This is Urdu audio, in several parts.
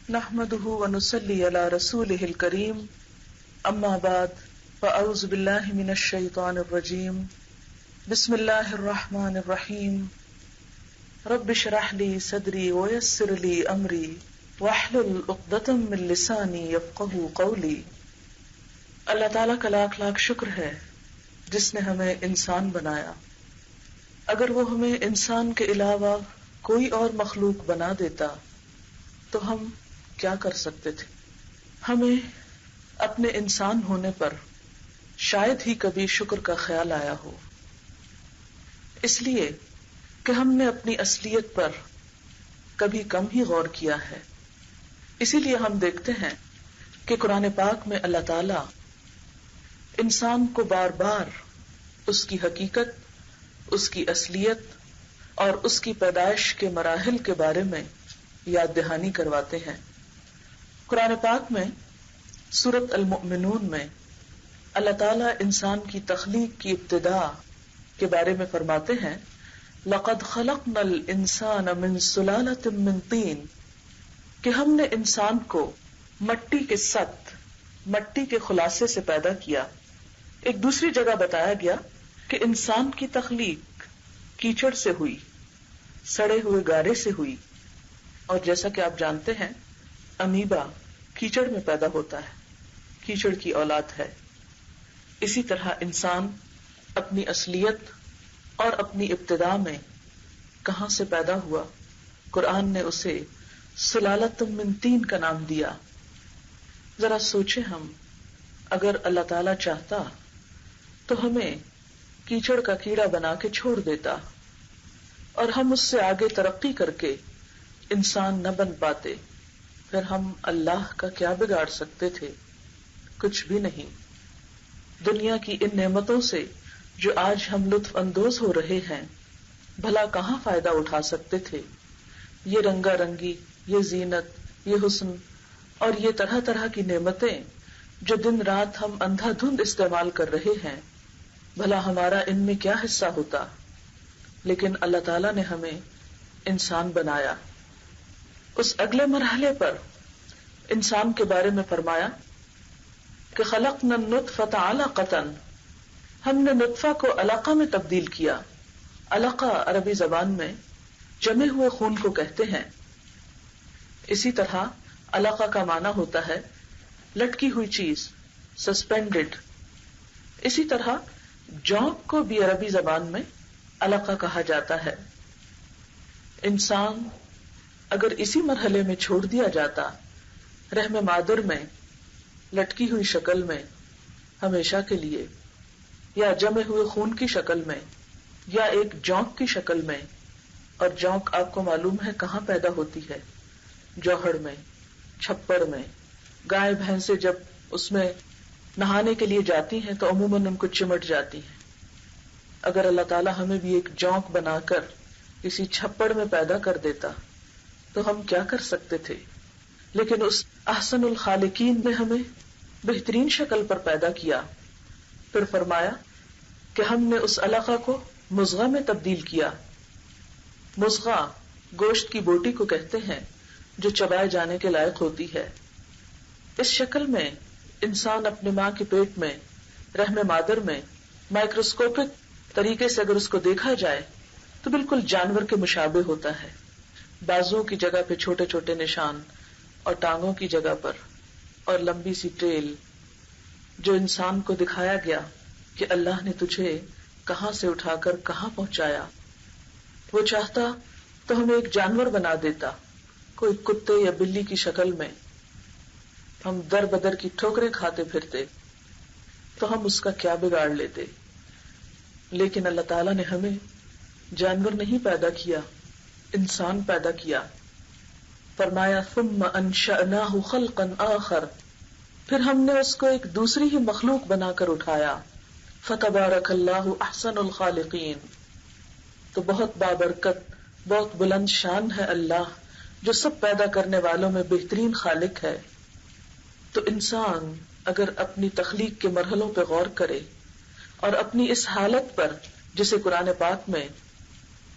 نحمده ونصلي على رسوله الكريم اما بعد فاعوذ بالله من الشيطان الرجيم بسم الله الرحمن الرحيم رب اشرح لي صدري ويسر لي امري واحلل عقدة من لساني يفقهوا قولي۔ اللہ تعالیٰ کا لاکھ لاکھ شکر ہے جس نے ہمیں انسان بنایا۔ اگر وہ ہمیں انسان کے علاوہ کوئی اور مخلوق بنا دیتا تو ہم کیا کر سکتے تھے؟ ہمیں اپنے انسان ہونے پر شاید ہی کبھی شکر کا خیال آیا ہو، اس لیے کہ ہم نے اپنی اصلیت پر کبھی کم ہی غور کیا ہے۔ اسی لیے ہم دیکھتے ہیں کہ قرآن پاک میں اللہ تعالی انسان کو بار بار اس کی حقیقت، اس کی اصلیت اور اس کی پیدائش کے مراحل کے بارے میں یاد دہانی کرواتے ہیں۔ قرآن پاک میں سورۃ المؤمنون میں اللہ تعالیٰ انسان کی تخلیق کی ابتدا کے بارے میں فرماتے ہیں لَقَدْ خَلَقْنَا الْإِنسَانَ مِنْ سُلَالَةٍ مِّن طِينٍ، کہ ہم نے انسان کو مٹی کے سط، مٹی کے خلاصے سے پیدا کیا۔ ایک دوسری جگہ بتایا گیا کہ انسان کی تخلیق کیچڑ سے ہوئی، سڑے ہوئے گارے سے ہوئی، اور جیسا کہ آپ جانتے ہیں امیبا کیچڑ میں پیدا ہوتا ہے، کیچڑ کی اولاد ہے۔ اسی طرح انسان اپنی اصلیت اور اپنی ابتدا میں کہاں سے پیدا ہوا؟ قرآن نے اسے سلالۃ من طین کا نام دیا۔ ذرا سوچیں، ہم اگر اللہ تعالی چاہتا تو ہمیں کیچڑ کا کیڑا بنا کے چھوڑ دیتا اور ہم اس سے آگے ترقی کر کے انسان نہ بن پاتے، پھر ہم اللہ کا کیا بگاڑ سکتے تھے؟ کچھ بھی نہیں۔ دنیا کی ان نعمتوں سے جو آج ہم لطف اندوز ہو رہے ہیں، بھلا کہاں فائدہ اٹھا سکتے تھے؟ یہ رنگا رنگی، یہ زینت، یہ حسن اور یہ طرح طرح کی نعمتیں جو دن رات ہم اندھا دھند استعمال کر رہے ہیں، بھلا ہمارا ان میں کیا حصہ ہوتا؟ لیکن اللہ تعالیٰ نے ہمیں انسان بنایا۔ اس اگلے مرحلے پر انسان کے بارے میں فرمایا کہ خلقنا النطفة علقة، ہم نے نطفہ کو علقہ میں تبدیل کیا۔ علقہ عربی زبان میں جمے ہوئے خون کو کہتے ہیں۔ اسی طرح علقہ کا معنی ہوتا ہے لٹکی ہوئی چیز، سسپینڈڈ۔ اسی طرح جونک کو بھی عربی زبان میں علقہ کہا جاتا ہے۔ انسان اگر اسی مرحلے میں چھوڑ دیا جاتا، رحم مادر میں لٹکی ہوئی شکل میں ہمیشہ کے لیے، یا جمے ہوئے خون کی شکل میں، یا ایک جونک کی شکل میں، اور جونک آپ کو معلوم ہے کہاں پیدا ہوتی ہے؟ جوہڑ میں، چھپڑ میں۔ گائے بھینسیں جب اس میں نہانے کے لیے جاتی ہیں تو عموماً ان کو چمٹ جاتی ہیں۔ اگر اللہ تعالیٰ ہمیں بھی ایک جونک بنا کر کسی چھپڑ میں پیدا کر دیتا تو ہم کیا کر سکتے تھے؟ لیکن اس احسن الخالقین نے ہمیں بہترین شکل پر پیدا کیا۔ پھر فرمایا کہ ہم نے اس علقہ کو مضغہ میں تبدیل کیا۔ مضغہ گوشت کی بوٹی کو کہتے ہیں جو چبائے جانے کے لائق ہوتی ہے۔ اس شکل میں انسان اپنے ماں کے پیٹ میں، رحم مادر میں، مائکروسکوپک طریقے سے اگر اس کو دیکھا جائے تو بالکل جانور کے مشابہ ہوتا ہے۔ بازوں کی جگہ پہ چھوٹے چھوٹے نشان اور ٹانگوں کی جگہ پر اور لمبی سی ٹیل، جو انسان کو دکھایا گیا کہ اللہ نے تجھے کہاں سے اٹھا کر کہاں پہنچایا۔ وہ چاہتا تو ہمیں ایک جانور بنا دیتا، کوئی کتے یا بلی کی شکل میں، ہم در بدر کی ٹھوکریں کھاتے پھرتے تو ہم اس کا کیا بگاڑ لیتے؟ لیکن اللہ تعالیٰ نے ہمیں جانور نہیں پیدا کیا، انسان پیدا کیا۔ فرمایا ثم انشأناہ خلقا آخر، پھر ہم نے اس کو ایک دوسری ہی مخلوق بنا کر اٹھایا۔ فتبارک اللہ احسن الخالقین، تو بہت بابرکت، بہت بلند شان ہے اللہ جو سب پیدا کرنے والوں میں بہترین خالق ہے۔ تو انسان اگر اپنی تخلیق کے مرحلوں پہ غور کرے اور اپنی اس حالت پر جسے قرآن پاک میں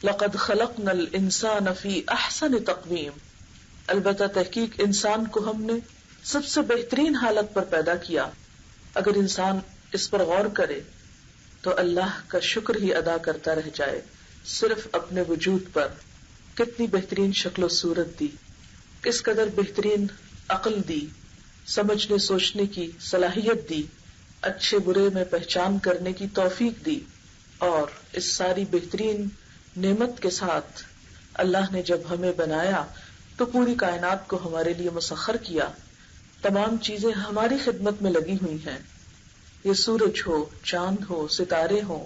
لقد خلقنا الانسان فی احسن تقویم، البتہ تحقیق انسان کو ہم نے سب سے بہترین حالت پر پیدا کیا. اگر انسان اس پر غور کرے تو اللہ کا شکر ہی ادا کرتا رہ جائے. صرف اپنے وجود پر کتنی بہترین شکل و صورت دی، کس قدر بہترین عقل دی، سمجھنے سوچنے کی صلاحیت دی، اچھے برے میں پہچان کرنے کی توفیق دی. اور اس ساری بہترین نعمت کے ساتھ اللہ نے جب ہمیں بنایا تو پوری کائنات کو ہمارے لیے مسخر کیا. تمام چیزیں ہماری خدمت میں لگی ہوئی ہیں. یہ سورج ہو، چاند ہو، ستارے ہوں،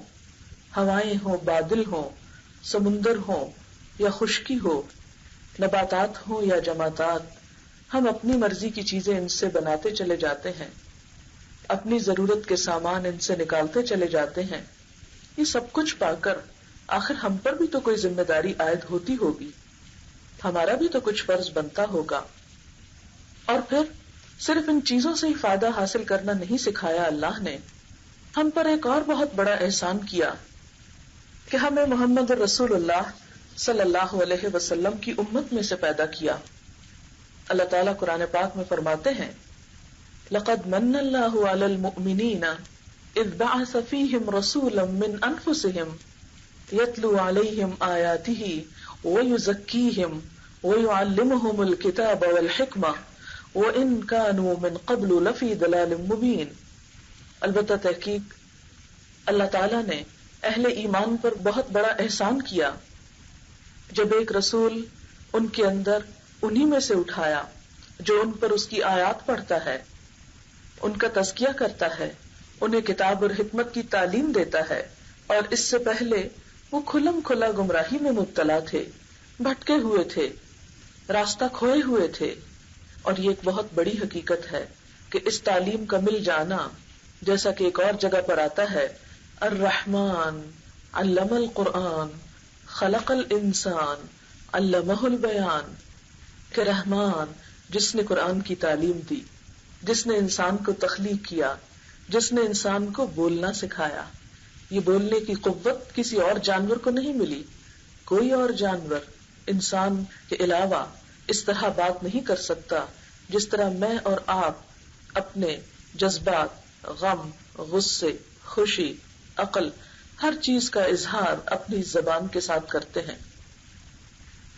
ہوائیں ہوں، بادل ہوں، سمندر ہوں یا خشکی ہو، نباتات ہوں یا جمادات، ہم اپنی مرضی کی چیزیں ان سے بناتے چلے جاتے ہیں، اپنی ضرورت کے سامان ان سے نکالتے چلے جاتے ہیں. یہ سب کچھ پا کر آخر ہم پر بھی تو کوئی ذمہ داری عائد ہوتی ہوگی، ہمارا بھی تو کچھ فرض بنتا ہوگا. اور پھر صرف ان چیزوں سے ہی فائدہ حاصل کرنا نہیں سکھایا اللہ نے، ہم پر ایک اور بہت بڑا احسان کیا کہ ہمیں محمد رسول اللہ صلی اللہ علیہ وسلم کی امت میں سے پیدا کیا. اللہ تعالیٰ قرآن پاک میں فرماتے ہیں لقد من اللہ علی المؤمنین اذ بعث فیہم رسولا من انفسہم یتلو علیہم آیاتہ ویزکیہم ویعلمہم الکتاب والحکمہ وَإِن كَانُوا مِن قَبْلُ لَفِي ضَلَالٍ مُبِينٍ. البتہ تحقیق اللہ تعالیٰ نے اہل ایمان پر بہت بڑا احسان کیا جب ایک رسول ان کے اندر انہی میں سے اٹھایا جو ان پر اس کی آیات پڑھتا ہے، ان کا تزکیہ کرتا ہے، انہیں کتاب اور حکمت کی تعلیم دیتا ہے. اور اس سے پہلے وہ کھلم کھلا گمراہی میں مبتلا تھے، بھٹکے ہوئے تھے، راستہ کھوئے ہوئے تھے. اور یہ ایک بہت بڑی حقیقت ہے کہ اس تعلیم کا مل جانا، جیسا کہ ایک اور جگہ پر آتا ہے الرحمن علم القرآن خلق الانسان علمہ البیان، کہ رحمان جس نے قرآن کی تعلیم دی، جس نے انسان کو تخلیق کیا، جس نے انسان کو بولنا سکھایا. یہ بولنے کی قوت کسی اور جانور کو نہیں ملی. کوئی اور جانور انسان کے علاوہ اس طرح بات نہیں کر سکتا جس طرح میں اور آپ اپنے جذبات، غم، غصے، خوشی، عقل، ہر چیز کا اظہار اپنی زبان کے ساتھ کرتے ہیں.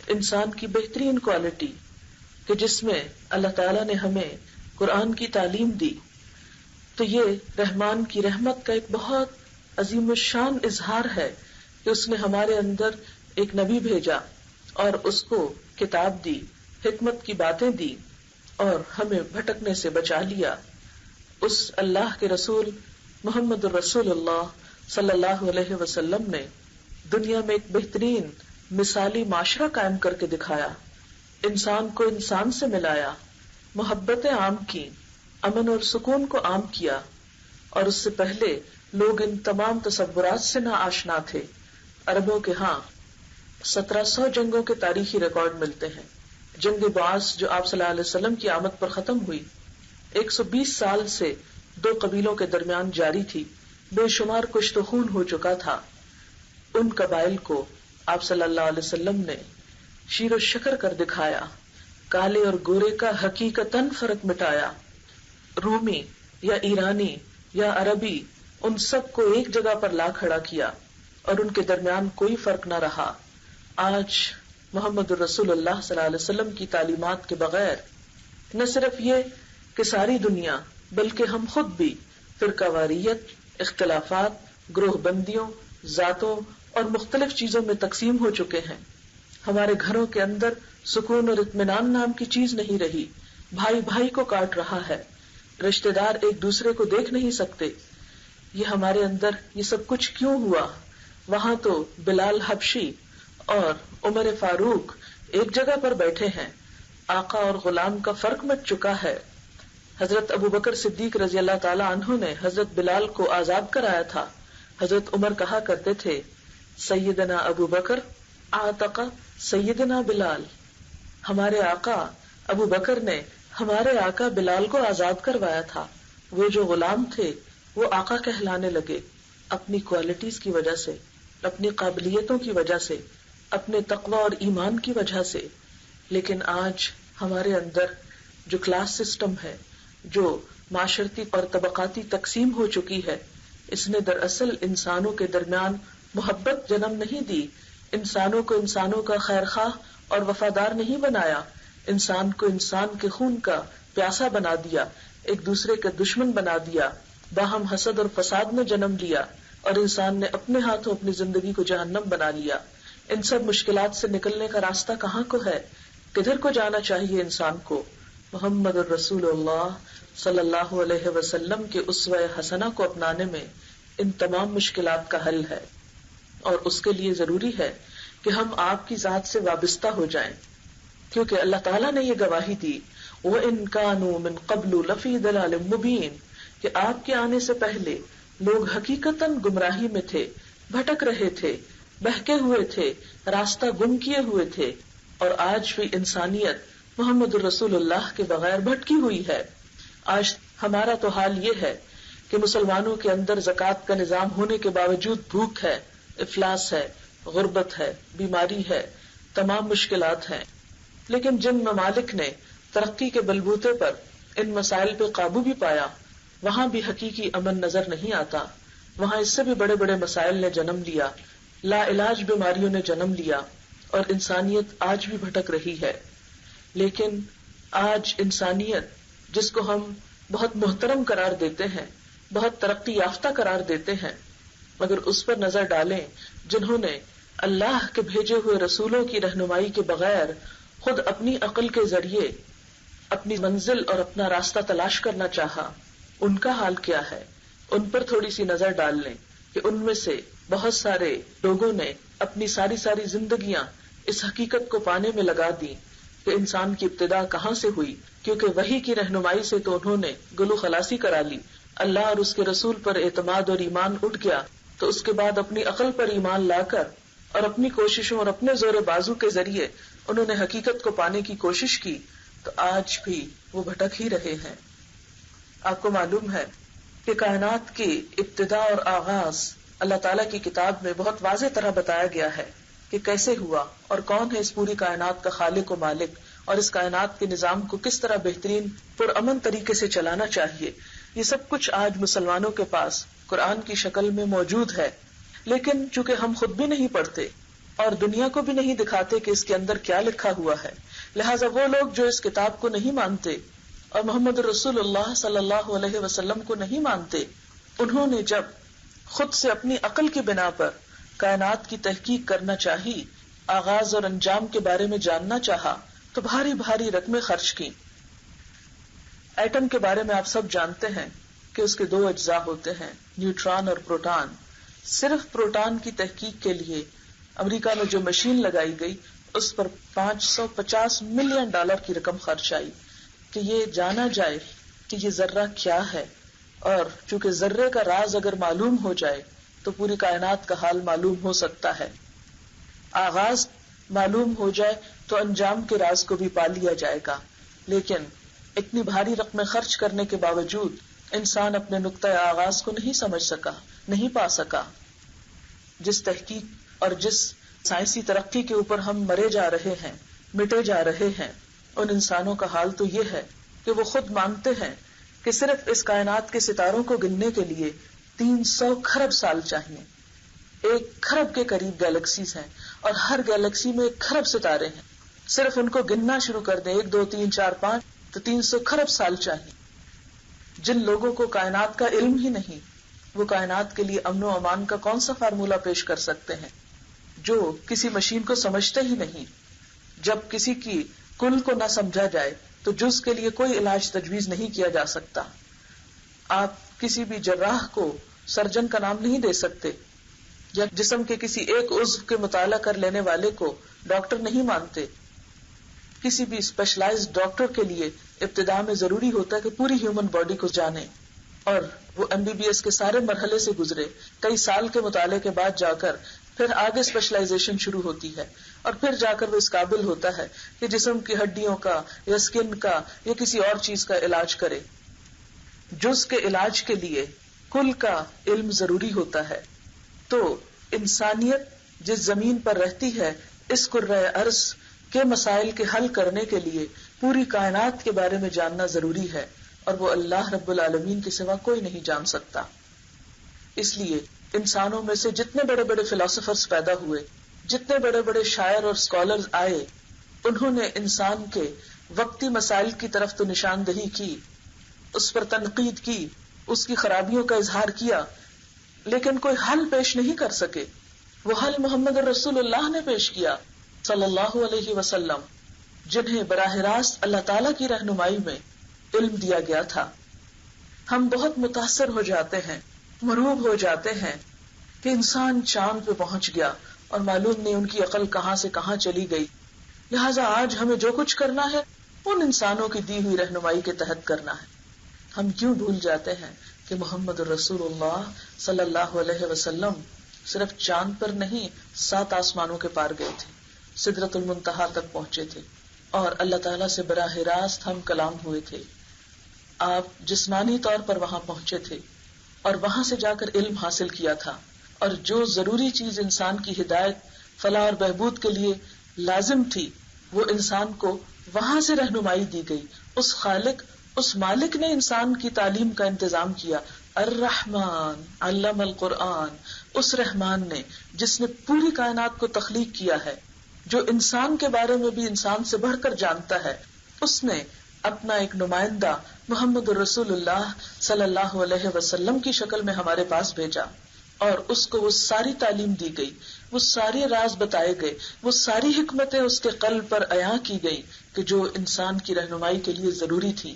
انسان کی بہترین کوالٹی کہ جس میں اللہ تعالیٰ نے ہمیں قرآن کی تعلیم دی، تو یہ رحمان کی رحمت کا ایک بہت عظیم الشان اظہار ہے کہ اس نے ہمارے اندر ایک نبی بھیجا اور اس کو کتاب دی، حکمت کی باتیں دی اور ہمیں بھٹکنے سے بچا لیا. اس اللہ کے رسول محمد الرسول اللہ صلی اللہ علیہ وسلم نے دنیا میں ایک بہترین مثالی معاشرہ قائم کر کے دکھایا، انسان کو انسان سے ملایا، محبتیں عام کی، امن اور سکون کو عام کیا. اور اس سے پہلے لوگ ان تمام تصورات سے نا آشنا تھے. عربوں کے ہاں 1700 جنگوں کے تاریخی ریکارڈ ملتے ہیں. جنگ بعث جو آپ صلی اللہ علیہ وسلم کی آمد پر ختم ہوئی 120 سال سے دو قبیلوں کے درمیان جاری تھی، بے شمار کشت و خون ہو چکا تھا. ان قبائل کو آپ صلی اللہ علیہ وسلم نے شیر و شکر کر دکھایا، کالے اور گورے کا حقیقتاً فرق مٹایا. رومی یا ایرانی یا عربی ان سب کو ایک جگہ پر لا کھڑا کیا اور ان کے درمیان کوئی فرق نہ رہا. آج محمد الرسول اللہ صلی اللہ علیہ وسلم کی تعلیمات کے بغیر نہ صرف یہ کہ ساری دنیا بلکہ ہم خود بھی فرقہ واریت، اختلافات، گروہ بندیوں، ذاتوں اور مختلف چیزوں میں تقسیم ہو چکے ہیں. ہمارے گھروں کے اندر سکون اور اطمینان نام کی چیز نہیں رہی. بھائی بھائی کو کاٹ رہا ہے، رشتہ دار ایک دوسرے کو دیکھ نہیں سکتے. یہ ہمارے اندر یہ سب کچھ کیوں ہوا؟ وہاں تو بلال حبشی اور عمر فاروق ایک جگہ پر بیٹھے ہیں، آقا اور غلام کا فرق مٹ چکا ہے. حضرت ابو بکر صدیق رضی اللہ تعالی عنہ نے حضرت بلال کو آزاد کرایا تھا. حضرت عمر کہا کرتے تھے سیدنا ابو بکر اعتق سیدنا بلال، ہمارے آقا ابو بکر نے ہمارے آقا بلال کو آزاد کروایا تھا. وہ جو غلام تھے وہ آقا کہلانے لگے اپنی کوالٹیز کی وجہ سے، اپنی قابلیتوں کی وجہ سے، اپنے تقوی اور ایمان کی وجہ سے. لیکن آج ہمارے اندر جو کلاس سسٹم ہے، جو معاشرتی اور طبقاتی تقسیم ہو چکی ہے، اس نے دراصل انسانوں کے درمیان محبت جنم نہیں دی، انسانوں کو انسانوں کا خیر خواہ اور وفادار نہیں بنایا، انسان کو انسان کے خون کا پیاسا بنا دیا، ایک دوسرے کا دشمن بنا دیا، باہم حسد اور فساد میں جنم لیا، اور انسان نے اپنے ہاتھوں اپنی زندگی کو جہنم بنا لیا۔ ان سب مشکلات سے نکلنے کا راستہ کہاں کو ہے؟ کدھر کو جانا چاہیے انسان کو؟ محمد الرسول اللہ صلی اللہ علیہ وسلم کے اسوہ حسنہ کو اپنانے میں ان تمام مشکلات کا حل ہے، اور اس کے لیے ضروری ہے کہ ہم آپ کی ذات سے وابستہ ہو جائیں، کیونکہ اللہ تعالیٰ نے یہ گواہی دی وَإِن كَانُوا مِن قَبْلُ لَفِي ضَلَالٍ مُبِينٍ کہ آپ کے آنے سے پہلے لوگ حقیقتاً گمراہی میں تھے، بھٹک رہے تھے، بہکے ہوئے تھے، راستہ گم کیے ہوئے تھے، اور آج بھی انسانیت محمد الرسول اللہ کے بغیر بھٹکی ہوئی ہے۔ آج ہمارا تو حال یہ ہے کہ مسلمانوں کے اندر زکوٰۃ کا نظام ہونے کے باوجود بھوک ہے، افلاس ہے، غربت ہے، بیماری ہے، تمام مشکلات ہیں۔ لیکن جن ممالک نے ترقی کے بلبوتے پر ان مسائل پہ قابو بھی پایا، وہاں بھی حقیقی امن نظر نہیں آتا، وہاں اس سے بھی بڑے بڑے مسائل نے جنم لیا، لا علاج بیماریوں نے جنم لیا، اور انسانیت آج بھی بھٹک رہی ہے۔ لیکن آج انسانیت جس کو ہم بہت محترم قرار دیتے ہیں، بہت ترقی یافتہ قرار دیتے ہیں، مگر اس پر نظر ڈالیں جنہوں نے اللہ کے بھیجے ہوئے رسولوں کی رہنمائی کے بغیر خود اپنی عقل کے ذریعے اپنی منزل اور اپنا راستہ تلاش کرنا چاہا، ان کا حال کیا ہے؟ ان پر تھوڑی سی نظر ڈال لیں کہ ان میں سے بہت سارے لوگوں نے اپنی ساری زندگیاں اس حقیقت کو پانے میں لگا دی کہ انسان کی ابتدا کہاں سے ہوئی، کیونکہ وحی کی رہنمائی سے تو انہوں نے گلو خلاصی کرا لی، اللہ اور اس کے رسول پر اعتماد اور ایمان اٹھ گیا، تو اس کے بعد اپنی عقل پر ایمان لا کر اور اپنی کوششوں اور اپنے زور بازو کے ذریعے انہوں نے حقیقت کو پانے کی کوشش کی، تو آج بھی وہ بھٹک ہی رہے ہیں۔ آپ کو معلوم ہے کہ کائنات کی ابتدا اور آغاز اللہ تعالیٰ کی کتاب میں بہت واضح طرح بتایا گیا ہے کہ کیسے ہوا اور کون ہے اس پوری کائنات کا خالق و مالک، اور اس کائنات کے نظام کو کس طرح بہترین پرامن طریقے سے چلانا چاہیے۔ یہ سب کچھ آج مسلمانوں کے پاس قرآن کی شکل میں موجود ہے، لیکن چونکہ ہم خود بھی نہیں پڑھتے اور دنیا کو بھی نہیں دکھاتے کہ اس کے اندر کیا لکھا ہوا ہے، لہٰذا وہ لوگ جو اس کتاب کو نہیں مانتے اور محمد رسول اللہ صلی اللہ علیہ وسلم کو نہیں مانتے، انہوں نے جب خود سے اپنی عقل کی بنا پر کائنات کی تحقیق کرنا چاہی، آغاز اور انجام کے بارے میں جاننا چاہا، تو بھاری بھاری رقمیں خرچ کی۔ ایٹم کے بارے میں آپ سب جانتے ہیں کہ اس کے 2 اجزاء ہوتے ہیں، نیوٹران اور پروٹان۔ صرف پروٹان کی تحقیق کے لیے امریکہ میں جو مشین لگائی گئی، اس پر $550 ملین کی رقم خرچ آئی کہ یہ جانا جائے کہ یہ ذرہ کیا ہے، اور چونکہ ذرے کا راز اگر معلوم ہو جائے تو پوری کائنات کا حال معلوم ہو سکتا ہے، آغاز معلوم ہو جائے تو انجام کے راز کو بھی پا لیا جائے گا۔ لیکن اتنی بھاری رقمیں خرچ کرنے کے باوجود انسان اپنے نقطۂ آغاز کو نہیں سمجھ سکا، نہیں پا سکا۔ جس تحقیق اور جس سائنسی ترقی کے اوپر ہم مرے جا رہے ہیں، مٹے جا رہے ہیں، ان انسانوں کا حال تو یہ ہے کہ وہ خود مانتے ہیں کہ صرف اس کائنات کے ستاروں کو گننے کے لیے 300 کھرب سال چاہیے۔ 1 کھرب کے قریب گیلیکسیز ہیں، اور ہر گیلیکسی میں 1 کھرب ستارے ہیں۔ صرف ان کو گننا شروع کر دیں 1 2 3 4 5 تو 300 کھرب سال چاہیے۔ جن لوگوں کو کائنات کا علم ہی نہیں، وہ کائنات کے لیے امن و امان کا کون سا فارمولہ پیش کر سکتے ہیں؟ جو کسی مشین کو سمجھتے ہی نہیں۔ جب کسی کی کل کو نہ سمجھا جائے تو جز کے لیے کوئی علاج تجویز نہیں کیا جا سکتا۔ آپ کسی بھی جراح کو سرجن کا نام نہیں دے سکتے، یا جسم کے کسی ایک عضو کے مطالعہ کر لینے والے کو ڈاکٹر نہیں مانتے۔ کسی بھی اسپیشلائزڈ ڈاکٹر کے لیے ابتدا میں ضروری ہوتا ہے کہ پوری ہیومن باڈی کو جانے، اور وہ MBBS کے سارے مرحلے سے گزرے، کئی سال کے مطالعے کے بعد جا کر پھر آگے اسپیشلائزیشن شروع ہوتی ہے، اور پھر جا کر وہ اس قابل ہوتا ہے کہ جسم کی ہڈیوں کا یا سکن کا یا کسی اور چیز کا علاج کرے۔ جز کے علاج کے لیے کل کا علم ضروری ہوتا ہے۔ تو انسانیت جس زمین پر رہتی ہے، اس کرۂ ارض کے مسائل کے حل کرنے کے لیے پوری کائنات کے بارے میں جاننا ضروری ہے، اور وہ اللہ رب العالمین کے سوا کوئی نہیں جان سکتا. اس لیے انسانوں میں سے جتنے بڑے بڑے فلاسفرز پیدا ہوئے، جتنے بڑے بڑے شاعر اور اسکالرز آئے، انہوں نے انسان کے وقتی مسائل کی طرف تو نشاندہی کی، اس پر تنقید کی، اس کی خرابیوں کا اظہار کیا، لیکن کوئی حل پیش نہیں کر سکے. وہ حل محمد رسول اللہ نے پیش کیا صلی اللہ علیہ وسلم، جنہیں براہ راست اللہ تعالی کی رہنمائی میں علم دیا گیا تھا. ہم بہت متاثر ہو جاتے ہیں، مرعوب ہو جاتے ہیں کہ انسان چاند پہ پہنچ گیا اور معلوم نہیں ان کی عقل کہاں سے کہاں چلی گئی. لہٰذا آج ہمیں جو کچھ کرنا ہے ان انسانوں کی دی ہوئی رہنمائی کے تحت کرنا ہے. ہم کیوں بھول جاتے ہیں کہ محمد رسول اللہ صلی اللہ علیہ وسلم صرف چاند پر نہیں 7 آسمانوں کے پار گئے تھے، سدرۃ المنتہا تک پہنچے تھے، اور اللہ تعالیٰ سے براہ راست ہم کلام ہوئے تھے. آپ جسمانی طور پر وہاں پہنچے تھے اور وہاں سے جا کر علم حاصل کیا تھا، اور جو ضروری چیز انسان کی ہدایت، فلاح اور بہبود کے لیے لازم تھی، وہ انسان کو وہاں سے رہنمائی دی گئی. اس خالق، اس مالک نے انسان کی تعلیم کا انتظام کیا. الرحمن علم القرآن، اس رحمان نے جس نے پوری کائنات کو تخلیق کیا ہے، جو انسان کے بارے میں بھی انسان سے بڑھ کر جانتا ہے، اس نے اپنا ایک نمائندہ محمد رسول اللہ صلی اللہ علیہ وسلم کی شکل میں ہمارے پاس بھیجا، اور اس کو وہ ساری تعلیم دی گئی، وہ سارے راز بتائے گئے، وہ ساری حکمتیں اس کے قلب پر عیاں کی گئی کہ جو انسان کی رہنمائی کے لیے ضروری تھی.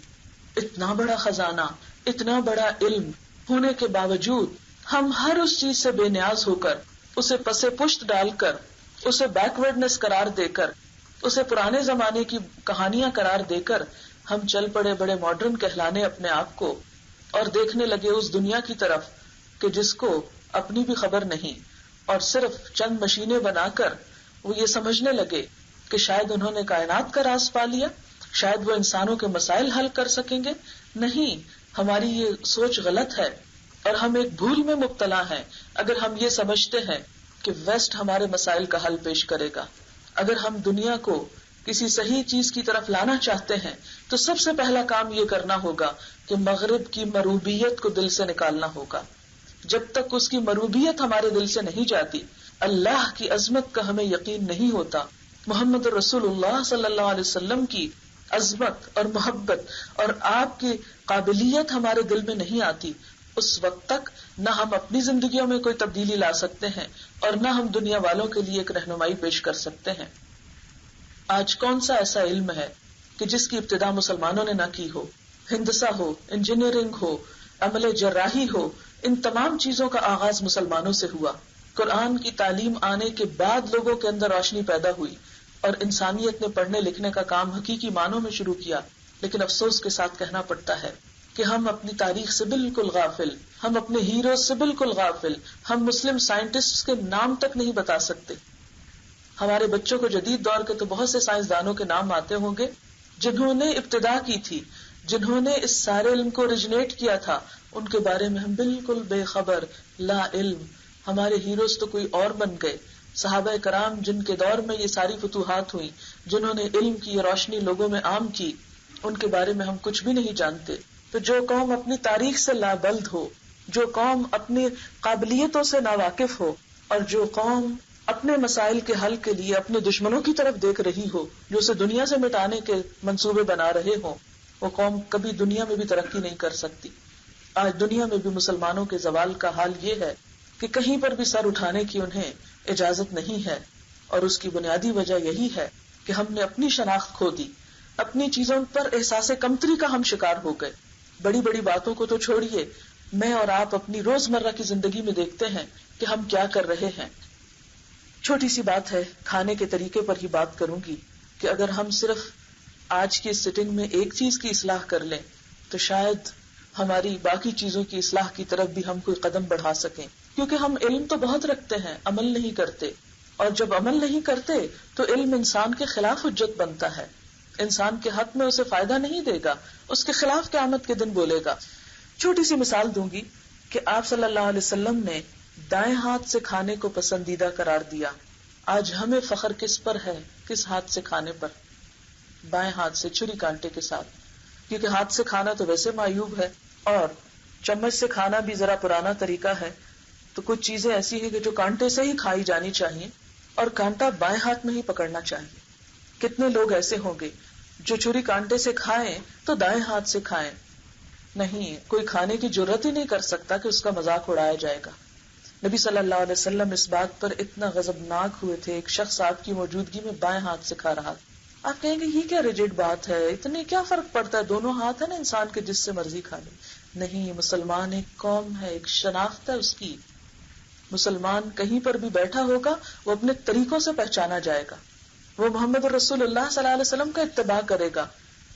اتنا بڑا خزانہ، اتنا بڑا علم ہونے کے باوجود ہم ہر اس چیز سے بے نیاز ہو کر، اسے پسے پشت ڈال کر، اسے بیکورڈنس قرار دے کر، اسے پرانے زمانے کی کہانیاں قرار دے کر ہم چل پڑے بڑے ماڈرن کہلانے اپنے آپ کو، اور دیکھنے لگے اس دنیا کی طرف کہ جس کو اپنی بھی خبر نہیں، اور صرف چند مشینیں بنا کر وہ یہ سمجھنے لگے کہ شاید انہوں نے کائنات کا راز پا لیا، شاید وہ انسانوں کے مسائل حل کر سکیں گے. نہیں، ہماری یہ سوچ غلط ہے، اور ہم ایک بھول میں مبتلا ہیں اگر ہم یہ سمجھتے ہیں کہ ویسٹ ہمارے مسائل کا حل پیش کرے گا. اگر ہم دنیا کو کسی صحیح چیز کی طرف لانا چاہتے ہیں تو سب سے پہلا کام یہ کرنا ہوگا کہ مغرب کی مروبیت کو دل سے نکالنا ہوگا. جب تک اس کی مروبیت ہمارے دل سے نہیں جاتی، اللہ کی عظمت کا ہمیں یقین نہیں ہوتا، محمد رسول اللہ صلی اللہ علیہ وسلم کی عظمت اور محبت اور آپ کی قابلیت ہمارے دل میں نہیں آتی، اس وقت تک نہ ہم اپنی زندگیوں میں کوئی تبدیلی لا سکتے ہیں اور نہ ہم دنیا والوں کے لیے ایک رہنمائی پیش کر سکتے ہیں. آج کون سا ایسا علم ہے کہ جس کی ابتدا مسلمانوں نے نہ کی ہو؟ ہندسہ ہو، انجینئرنگ ہو، عمل جراحی ہو، ان تمام چیزوں کا آغاز مسلمانوں سے ہوا. قرآن کی تعلیم آنے کے بعد لوگوں کے اندر روشنی پیدا ہوئی اور انسانیت نے پڑھنے لکھنے کا کام حقیقی معنوں میں شروع کیا. لیکن افسوس کے ساتھ کہنا پڑتا ہے کہ ہم اپنی تاریخ سے بالکل غافل، ہم اپنے ہیروز سے بالکل غافل، ہم مسلم سائنٹسٹ کے نام تک نہیں بتا سکتے. ہمارے بچوں کو جدید دور کے تو بہت سے سائنسدانوں کے نام آتے ہوں گے جنہوں نے ابتدا کی تھی، جنہوں نے اس سارے علم کو اوریجنیٹ کیا تھا، ان کے بارے میں ہم بالکل بے خبر، لا علم. ہمارے ہیروز تو کوئی اور بن گئے. صحابہ کرام جن کے دور میں یہ ساری فتوحات ہوئی، جنہوں نے علم کی یہ روشنی لوگوں میں عام کی، ان کے بارے میں ہم کچھ بھی نہیں جانتے. تو جو قوم اپنی تاریخ سے لابلد ہو، جو قوم اپنی قابلیتوں سے ناواقف ہو، اور جو قوم اپنے مسائل کے حل کے لیے اپنے دشمنوں کی طرف دیکھ رہی ہو، جو اسے دنیا سے مٹانے کے منصوبے بنا رہے ہوں، وہ قوم کبھی دنیا میں بھی ترقی نہیں کر سکتی. آج دنیا میں بھی مسلمانوں کے زوال کا حال یہ ہے کہ کہیں پر بھی سر اٹھانے کی انہیں اجازت نہیں ہے، اور اس کی بنیادی وجہ یہی ہے کہ ہم نے اپنی شناخت کھو دی، اپنی چیزوں پر احساس کمتری کا ہم شکار ہو گئے. بڑی بڑی باتوں کو تو چھوڑیے، میں اور آپ اپنی روزمرہ کی زندگی میں دیکھتے ہیں کہ ہم کیا کر رہے ہیں. چھوٹی سی بات ہے، کھانے کے طریقے پر ہی بات کروں گی کہ اگر ہم صرف آج کی سٹنگ میں ایک چیز کی اصلاح کر لیں تو شاید ہماری باقی چیزوں کی اصلاح کی طرف بھی ہم کوئی قدم بڑھا سکیں. کیونکہ ہم علم تو بہت رکھتے ہیں، عمل نہیں کرتے، اور جب عمل نہیں کرتے تو علم انسان کے خلاف حجت بنتا ہے، انسان کے حق میں اسے فائدہ نہیں دے گا، اس کے خلاف قیامت کے دن بولے گا. چھوٹی سی مثال دوں گی کہ آپ صلی اللہ علیہ وسلم نے دائیں ہاتھ سے کھانے کو پسندیدہ قرار دیا. آج ہمیں فخر کس پر ہے؟ کس ہاتھ سے کھانے پر؟ بائیں ہاتھ سے چھری کانٹے کے ساتھ، کیونکہ ہاتھ سے کھانا تو ویسے معیوب ہے اور چمچ سے کھانا بھی ذرا پرانا طریقہ ہے، تو کچھ چیزیں ایسی ہیں کہ جو کانٹے سے ہی کھائی جانی چاہیے اور کانٹا بائیں ہاتھ میں ہی پکڑنا چاہیے. کتنے لوگ ایسے ہوں گے جو چھری کانٹے سے کھائیں تو دائیں ہاتھ سے کھائیں. نہیں، کوئی کھانے کی جرات ہی نہیں کر سکتا کہ اس کا مذاق اڑایا جائے گا. نبی صلی اللہ علیہ وسلم اس بات پر اتنا غضبناک ہوئے تھے، ایک شخص آپ کی موجودگی میں بائیں ہاتھ سے کھا رہا تھا. آپ کہیں گے یہ کیا ریجڈ بات ہے، اتنے کیا فرق پڑتا ہے، دونوں ہاتھ ہے نا انسان کے، جس سے مرضی کھا لے. نہیں، مسلمان ایک قوم ہے، ایک شناخت ہے اس کی. مسلمان کہیں پر بھی بیٹھا ہوگا وہ اپنے طریقوں سے پہچانا جائے گا. وہ محمد رسول اللہ صلی اللہ علیہ وسلم کا اتباع کرے گا،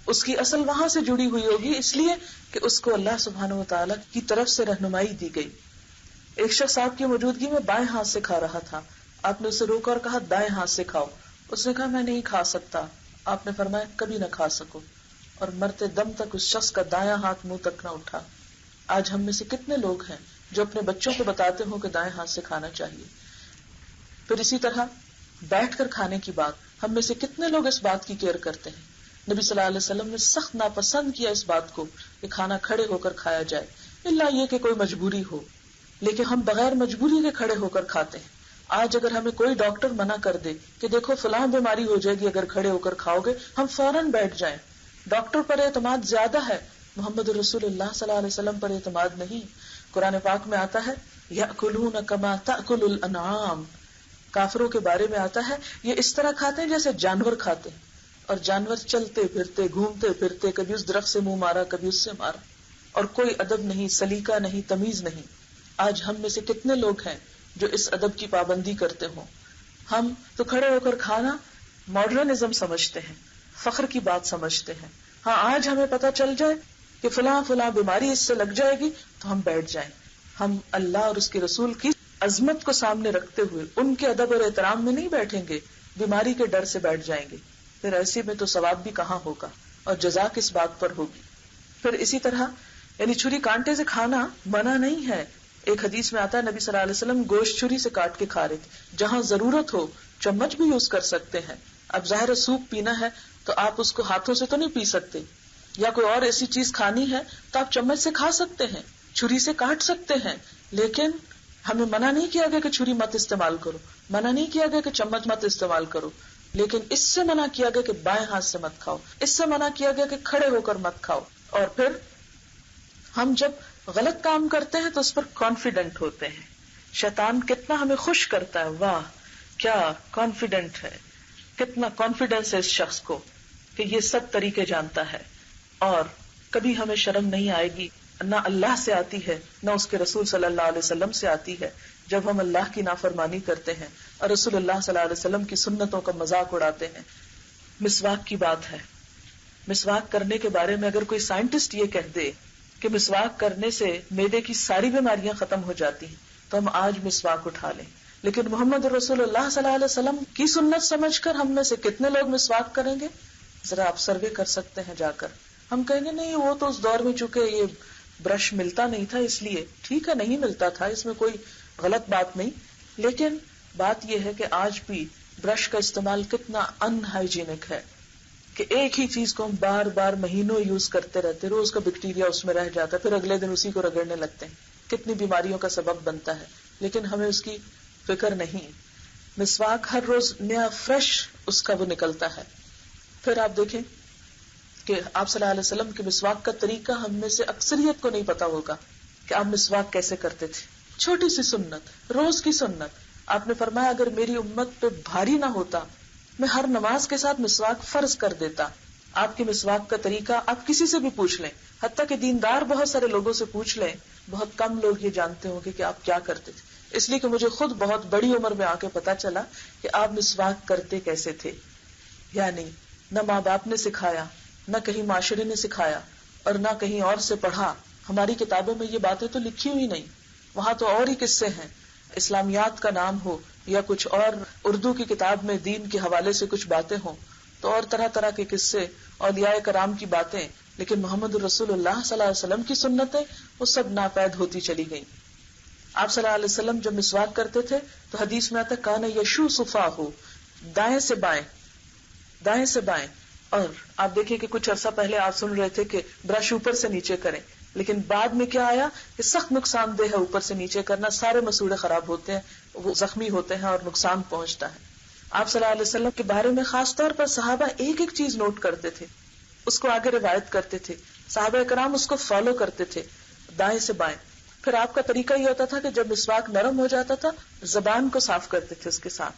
اس کی اصل وہاں سے جڑی ہوئی ہوگی، اس لیے کہ اس کو اللہ سبحانہ وتعالی کی طرف سے رہنمائی دی گئی. ایک شخص آپ کی موجودگی میں بائیں ہاتھ سے کھا رہا تھا، آپ نے اسے روکا اور کہا دائیں ہاتھ سے کھاؤ. اس نے کہا میں نہیں کھا سکتا. آپ نے فرمایا کبھی نہ کھا سکو، اور مرتے دم تک اس شخص کا دایاں ہاتھ منہ تک نہ اٹھا. آج ہم میں سے کتنے لوگ ہیں جو اپنے بچوں کو بتاتے ہوں کہ دائیں ہاتھ سے کھانا چاہیے. پھر اسی طرح بیٹھ کر کھانے کی بات، ہم میں سے کتنے لوگ اس بات کی کیئر کرتے ہیں. نبی صلی اللہ علیہ وسلم نے سخت ناپسند کیا اس بات کو کہ کھانا کھڑے ہو کر کھایا جائے، الا یہ کہ کوئی مجبوری ہو، لیکن ہم بغیر مجبوری کے کھڑے ہو کر کھاتے ہیں. آج اگر ہمیں کوئی ڈاکٹر منع کر دے کہ دیکھو فلاں بیماری ہو جائے گی اگر کھڑے ہو کر کھاؤ گے، ہم فوراً بیٹھ جائیں. ڈاکٹر پر اعتماد زیادہ ہے، محمد رسول اللہ صلی اللہ علیہ وسلم پر اعتماد نہیں. قرآن پاک میں آتا ہے یأکلون کما تأکل الانعام، کافروں کے بارے میں آتا ہے یہ اس طرح کھاتے ہیں جیسے جانور کھاتے ہیں. اور جانور چلتے پھرتے گھومتے پھرتے، کبھی اس درخت سے منہ مارا کبھی اس سے مارا، اور کوئی ادب نہیں، سلیقہ نہیں، تمیز نہیں. آج ہم میں سے کتنے لوگ ہیں جو اس ادب کی پابندی کرتے ہوں. ہم تو کھڑے ہو کر کھانا ماڈرنزم سمجھتے ہیں، فخر کی بات سمجھتے ہیں. ہاں، آج ہمیں پتہ چل جائے کہ فلاں فلاں بیماری اس سے لگ جائے گی تو ہم بیٹھ جائیں. ہم اللہ اور اس کے رسول کی عظمت کو سامنے رکھتے ہوئے ان کے ادب اور احترام میں نہیں بیٹھیں گے، بیماری کے ڈر سے بیٹھ جائیں گے. پھر ایسے میں تو ثواب بھی کہاں ہوگا اور جزا کس بات پر ہوگی. پھر اسی طرح یعنی چھری کانٹے سے کھانا منع نہیں ہے. ایک حدیث میں آتا ہے نبی صلی اللہ علیہ وسلم گوشت چھری سے کاٹ کے کھا رہے تھے. جہاں ضرورت ہو چمچ بھی یوز کر سکتے ہیں. اب ظاہر سوپ پینا ہے تو آپ اس کو ہاتھوں سے تو نہیں پی سکتے، یا کوئی اور ایسی چیز کھانی ہے تو آپ چمچ سے کھا سکتے ہیں، چھری سے کاٹ سکتے ہیں. لیکن ہمیں منع نہیں کیا گیا کہ چھری مت استعمال کرو، منع نہیں کیا گیا کہ چمچ مت استعمال کرو، لیکن اس سے منع کیا گیا کہ بائیں ہاتھ سے مت کھاؤ، اس سے منع کیا گیا کہ کھڑے ہو کر مت کھاؤ. اور پھر ہم جب غلط کام کرتے ہیں تو اس پر کانفیڈنٹ ہوتے ہیں. شیطان کتنا ہمیں خوش کرتا ہے، واہ کیا کانفیڈنٹ ہے، کتنا کانفیڈنس ہے اس شخص کو کہ یہ سب طریقے جانتا ہے. اور کبھی ہمیں شرم نہیں آئے گی، نہ اللہ سے آتی ہے نہ اس کے رسول صلی اللہ علیہ وسلم سے آتی ہے، جب ہم اللہ کی نافرمانی کرتے ہیں اور رسول اللہ صلی اللہ علیہ وسلم کی سنتوں کا مذاق اڑاتے ہیں. مسواک کی بات ہے. مسواک کرنے کے بارے میں اگر کوئی سائنٹسٹ یہ کہہ دے کہ مسواک کرنے سے معدے کی ساری بیماریاں ختم ہو جاتی ہیں تو ہم آج مسواک اٹھا لیں. لیکن محمد رسول اللہ صلی اللہ علیہ وسلم کی سنت سمجھ کر ہم میں سے کتنے لوگ مسواک کریں گے؟ ذرا آپ سروے کر سکتے ہیں جا کر. ہم کہیں گے نہیں وہ تو اس دور میں چونکہ یہ برش ملتا نہیں تھا اس لیے. ٹھیک ہے، نہیں ملتا تھا، اس میں کوئی غلط بات نہیں، لیکن بات یہ ہے کہ آج بھی برش کا استعمال کتنا ان ہائیجینک ہے کہ ایک ہی چیز کو ہم بار بار مہینوں یوز کرتے رہتے، روز کا بیکٹیریا اس میں رہ جاتا ہے، پھر اگلے دن اسی کو رگڑنے لگتے ہیں، کتنی بیماریوں کا سبب بنتا ہے، لیکن ہمیں اس کی فکر نہیں. مسواک ہر روز نیا فریش اس کا وہ نکلتا ہے. پھر آپ دیکھیں کہ آپ صلی اللہ علیہ وسلم کے مسواک کا طریقہ ہم میں سے اکثریت کو نہیں پتا ہوگا کہ آپ مسواک کیسے کرتے تھے. چھوٹی سی سنت، روز کی سنت. آپ نے فرمایا اگر میری امت پہ بھاری نہ ہوتا میں ہر نماز کے ساتھ مسواک فرض کر دیتا. آپ کے مسواک کا طریقہ آپ کسی سے بھی پوچھ لیں، حتیٰ کہ دیندار بہت سارے لوگوں سے پوچھ لیں، بہت کم لوگ یہ جانتے ہوں گے کہ آپ کیا کرتے تھے. اس لیے کہ مجھے خود بہت بڑی عمر میں آ کے پتا چلا کہ آپ مسواک کرتے کیسے تھے. یعنی نہ ماں باپ نے سکھایا، نہ کہیں معاشرے نے سکھایا، اور نہ کہیں اور سے پڑھا. ہماری کتابوں میں یہ باتیں تو لکھی ہوئی نہیں، وہاں تو اور ہی قصے ہیں. اسلامیات کا نام ہو یا کچھ اور اردو کی کتاب میں دین کے حوالے سے کچھ باتیں ہوں تو اور طرح طرح کے قصے، اولیاء کرام کی باتیں. لیکن محمد رسول اللہ صلی اللہ علیہ وسلم کی سنتیں وہ سب ناپید ہوتی چلی گئیں. آپ صلی اللہ علیہ وسلم جب مسواک کرتے تھے تو حدیث میں آتا کان یشو صفا ہو، دائیں سے بائیں، دائیں سے بائیں، اور آپ دیکھیں کہ کچھ عرصہ پہلے آپ سن رہے تھے کہ برش اوپر سے نیچے کریں، لیکن بعد میں کیا آیا کہ سخت نقصان دہ ہے اوپر سے نیچے کرنا، سارے مسوڑے خراب ہوتے ہیں، وہ زخمی ہوتے ہیں اور نقصان پہنچتا ہے. آپ صلی اللہ علیہ وسلم کے بارے میں خاص طور پر صحابہ ایک ایک چیز نوٹ کرتے تھے، اس کو آگے روایت کرتے تھے، صحابہ کرام اس کو فالو کرتے تھے دائیں سے بائیں. پھر آپ کا طریقہ یہ ہوتا تھا کہ جب مسواک نرم ہو جاتا تھا زبان کو صاف کرتے تھے اس کے ساتھ.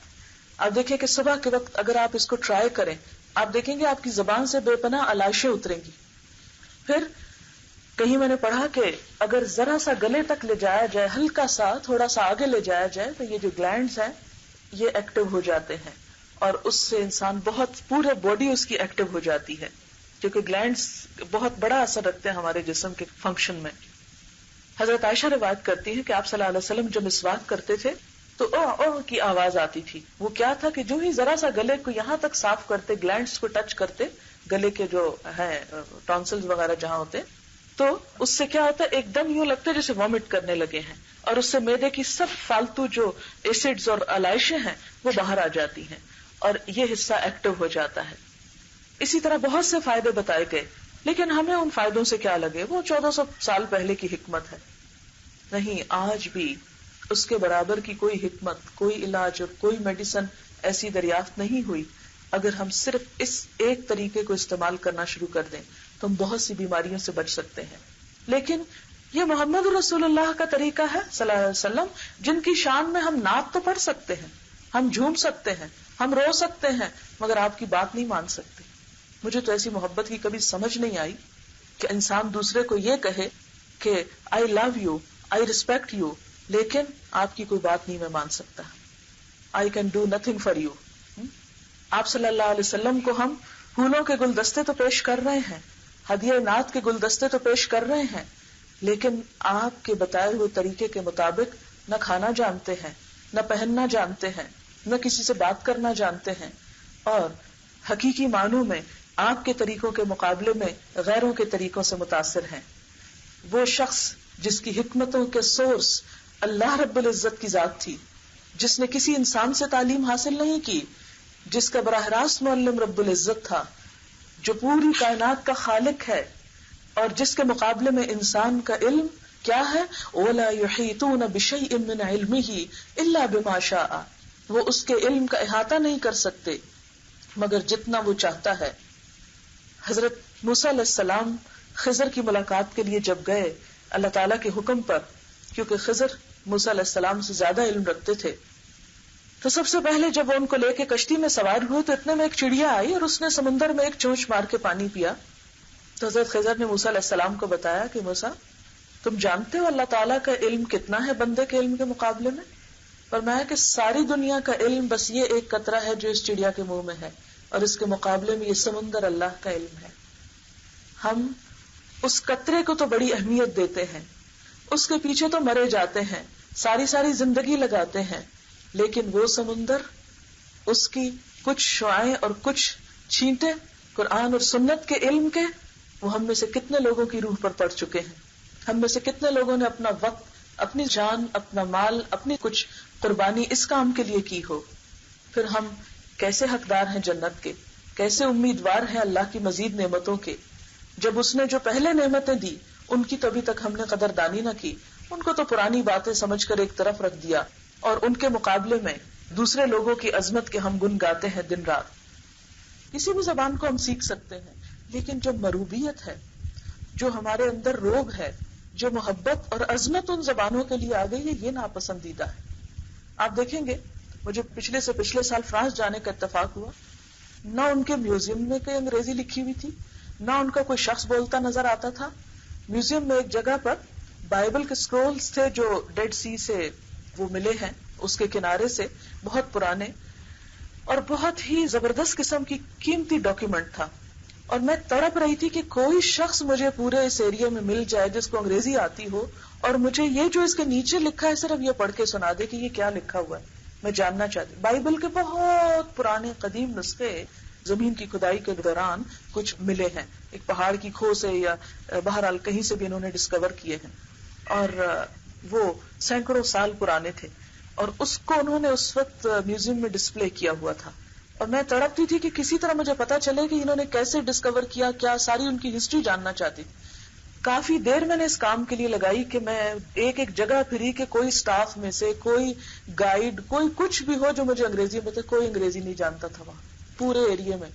آپ دیکھیں کہ صبح کے وقت اگر آپ اس کو ٹرائی کریں، آپ دیکھیں گے آپ کی زبان سے بے پناہ علائشیں اتریں گی. پھر کہیں میں نے پڑھا کہ اگر ذرا سا گلے تک لے جایا جائے، ہلکا سا تھوڑا سا آگے لے جایا جائے، تو یہ جو گلینڈز ہیں یہ ایکٹیو ہو جاتے ہیں، اور اس سے انسان بہت پورے باڈی اس کی ایکٹیو ہو جاتی ہے، کیونکہ گلینڈز بہت بڑا اثر رکھتے ہیں ہمارے جسم کے فنکشن میں. حضرت عائشہ روایت کرتی ہے کہ آپ صلی اللہ علیہ وسلم جب مسواک کرتے تھے تو او کی آواز آتی تھی. وہ کیا تھا کہ جو ہی ذرا سا گلے کو یہاں تک صاف کرتے، گلینڈز کو ٹچ کرتے، گلے کے جو ہیں ٹونسلز وغیرہ جہاں ہوتے، تو اس سے کیا ہوتا ہے، ایک دم یوں لگتا ہے جیسے وامٹ کرنے لگے ہیں، اور اس سے معدے کی سب فالتو جو ایسڈز اور علائشیں ہیں وہ باہر آ جاتی ہیں اور یہ حصہ ایکٹیو ہو جاتا ہے. اسی طرح بہت سے فائدے بتائے گئے، لیکن ہمیں ان فائدوں سے کیا لگے، وہ 1400 سال پہلے کی حکمت ہے. نہیں، آج بھی اس کے برابر کی کوئی حکمت، کوئی علاج اور کوئی میڈیسن ایسی دریافت نہیں ہوئی. اگر ہم صرف اس ایک طریقے کو استعمال کرنا شروع کر دیں تو ہم بہت سی بیماریوں سے بچ سکتے ہیں. لیکن یہ محمد رسول اللہ کا طریقہ ہے صلی اللہ علیہ وسلم، جن کی شان میں ہم نعت تو پڑھ سکتے ہیں، ہم جھوم سکتے ہیں، ہم رو سکتے ہیں، مگر آپ کی بات نہیں مان سکتے. مجھے تو ایسی محبت کی کبھی سمجھ نہیں آئی کہ انسان دوسرے کو یہ کہے کہ I love you, I respect you, لیکن آپ کی کوئی بات نہیں میں مان سکتا. I can do nothing for you. آپ صلی اللہ علیہ وسلم کو ہم پھولوں کے گلدستے تو پیش کر رہے ہیں، ہدیہ نعت کے گلدستے تو پیش کر رہے ہیں، لیکن آپ کے بتائے ہوئے طریقے کے مطابق نہ کھانا جانتے ہیں، نہ پہننا جانتے ہیں، نہ کسی سے بات کرنا جانتے ہیں، اور حقیقی معنوں میں آپ کے طریقوں کے مقابلے میں غیروں کے طریقوں سے متاثر ہیں. وہ شخص جس کی حکمتوں کے سورس اللہ رب العزت کی ذات تھی، جس نے کسی انسان سے تعلیم حاصل نہیں کی، جس کا براہ راست معلم رب العزت تھا، جو پوری کائنات کا خالق ہے، اور جس کے مقابلے میں انسان کا علم کیا ہے، وَلَا يُحِيطُونَ بِشَيْءٍ مِّنْ عِلْمِهِ إِلَّا بِمَا شَاءَ، وہ اس کے علم کا احاطہ نہیں کر سکتے مگر جتنا وہ چاہتا ہے. حضرت موسیٰ علیہ السلام خضر کی ملاقات کے لیے جب گئے اللہ تعالیٰ کے حکم پر، کیونکہ خضر موسیٰ علیہ السلام سے زیادہ علم رکھتے تھے، تو سب سے پہلے جب وہ ان کو لے کے کشتی میں سوار ہوئے تو اتنے میں ایک چڑیا آئی اور اس نے سمندر میں ایک چونچ مار کے پانی پیا. تو حضرت خضر نے موسیٰ علیہ السلام کو بتایا کہ موسیٰ، تم جانتے ہو اللہ تعالیٰ کا علم کتنا ہے بندے کے علم کے مقابلے میں؟ فرمایا کہ ساری دنیا کا علم بس یہ ایک قطرہ ہے جو اس چڑیا کے منہ میں ہے، اور اس کے مقابلے میں یہ سمندر اللہ کا علم ہے. ہم اس قطرے کو تو بڑی اہمیت دیتے ہیں، اس کے پیچھے تو مرے جاتے ہیں، ساری زندگی لگاتے ہیں، لیکن وہ سمندر، اس کی کچھ شعاعیں اور کچھ چھینٹیں قرآن اور سنت کے علم کے، وہ ہم میں سے کتنے لوگوں کی روح پر پڑ چکے ہیں. ہم میں سے کتنے لوگوں نے اپنا وقت، اپنی جان، اپنا مال، اپنی کچھ قربانی اس کام کے لیے کی ہو. پھر ہم کیسے حقدار ہیں جنت کے، کیسے امیدوار ہیں اللہ کی مزید نعمتوں کے، جب اس نے جو پہلے نعمتیں دی ان کی تو ابھی تک ہم نے قدردانی نہ کی، ان کو تو پرانی باتیں سمجھ کر ایک طرف رکھ دیا، اور ان کے مقابلے میں دوسرے لوگوں کی عظمت کے ہم گن گاتے ہیں دن رات. کسی بھی زبان کو ہم سیکھ سکتے ہیں، لیکن جو مروبیت ہے، جو ہمارے اندر روگ ہے، جو محبت اور عظمت ان زبانوں کے لیے آ گئی ہے، یہ ناپسندیدہ ہے. آپ دیکھیں گے مجھے پچھلے سے پچھلے سال فرانس جانے کا اتفاق ہوا، نہ ان کے میوزیم میں کوئی انگریزی لکھی ہوئی تھی، نہ ان کا کوئی شخص بولتا نظر آتا تھا. میوزیم میں ایک جگہ پر بائبل کے سکرولز تھے جو ڈیڈ سی سے وہ ملے ہیں، اس کے کنارے سے بہت پرانے اور بہت ہی زبردست قسم کی قیمتی ڈاکیومنٹ تھا. اور میں تڑپ رہی تھی کہ کوئی شخص مجھے پورے اس ایریا میں مل جائے جس کو انگریزی آتی ہو اور مجھے یہ جو اس کے نیچے لکھا ہے صرف یہ پڑھ کے سنا دے کہ یہ کیا لکھا ہوا ہے. میں جاننا چاہتی. بائبل کے بہت پرانے قدیم نسخے زمین کی کھدائی کے دوران کچھ ملے ہیں، ایک پہاڑ کی کھو سے یا بہرحال کہیں سے بھی انہوں نے ڈسکور کیے ہیں، اور وہ سینکڑوں سال پرانے تھے، اور اس کو انہوں نے اس وقت میوزیم میں ڈسپلے کیا ہوا تھا. اور میں تڑپتی تھی کہ کسی طرح مجھے پتا چلے کہ انہوں نے کیسے ڈسکور کیا، کیا ساری ان کی ہسٹری جاننا چاہتی تھی. کافی دیر میں نے اس کام کے لیے لگائی کہ میں ایک ایک جگہ پھری کہ کوئی سٹاف میں سے کوئی گائیڈ کوئی کچھ بھی ہو جو مجھے انگریزی میں بتا. کوئی انگریزی نہیں جانتا تھا وہاں پورے ایریے میں.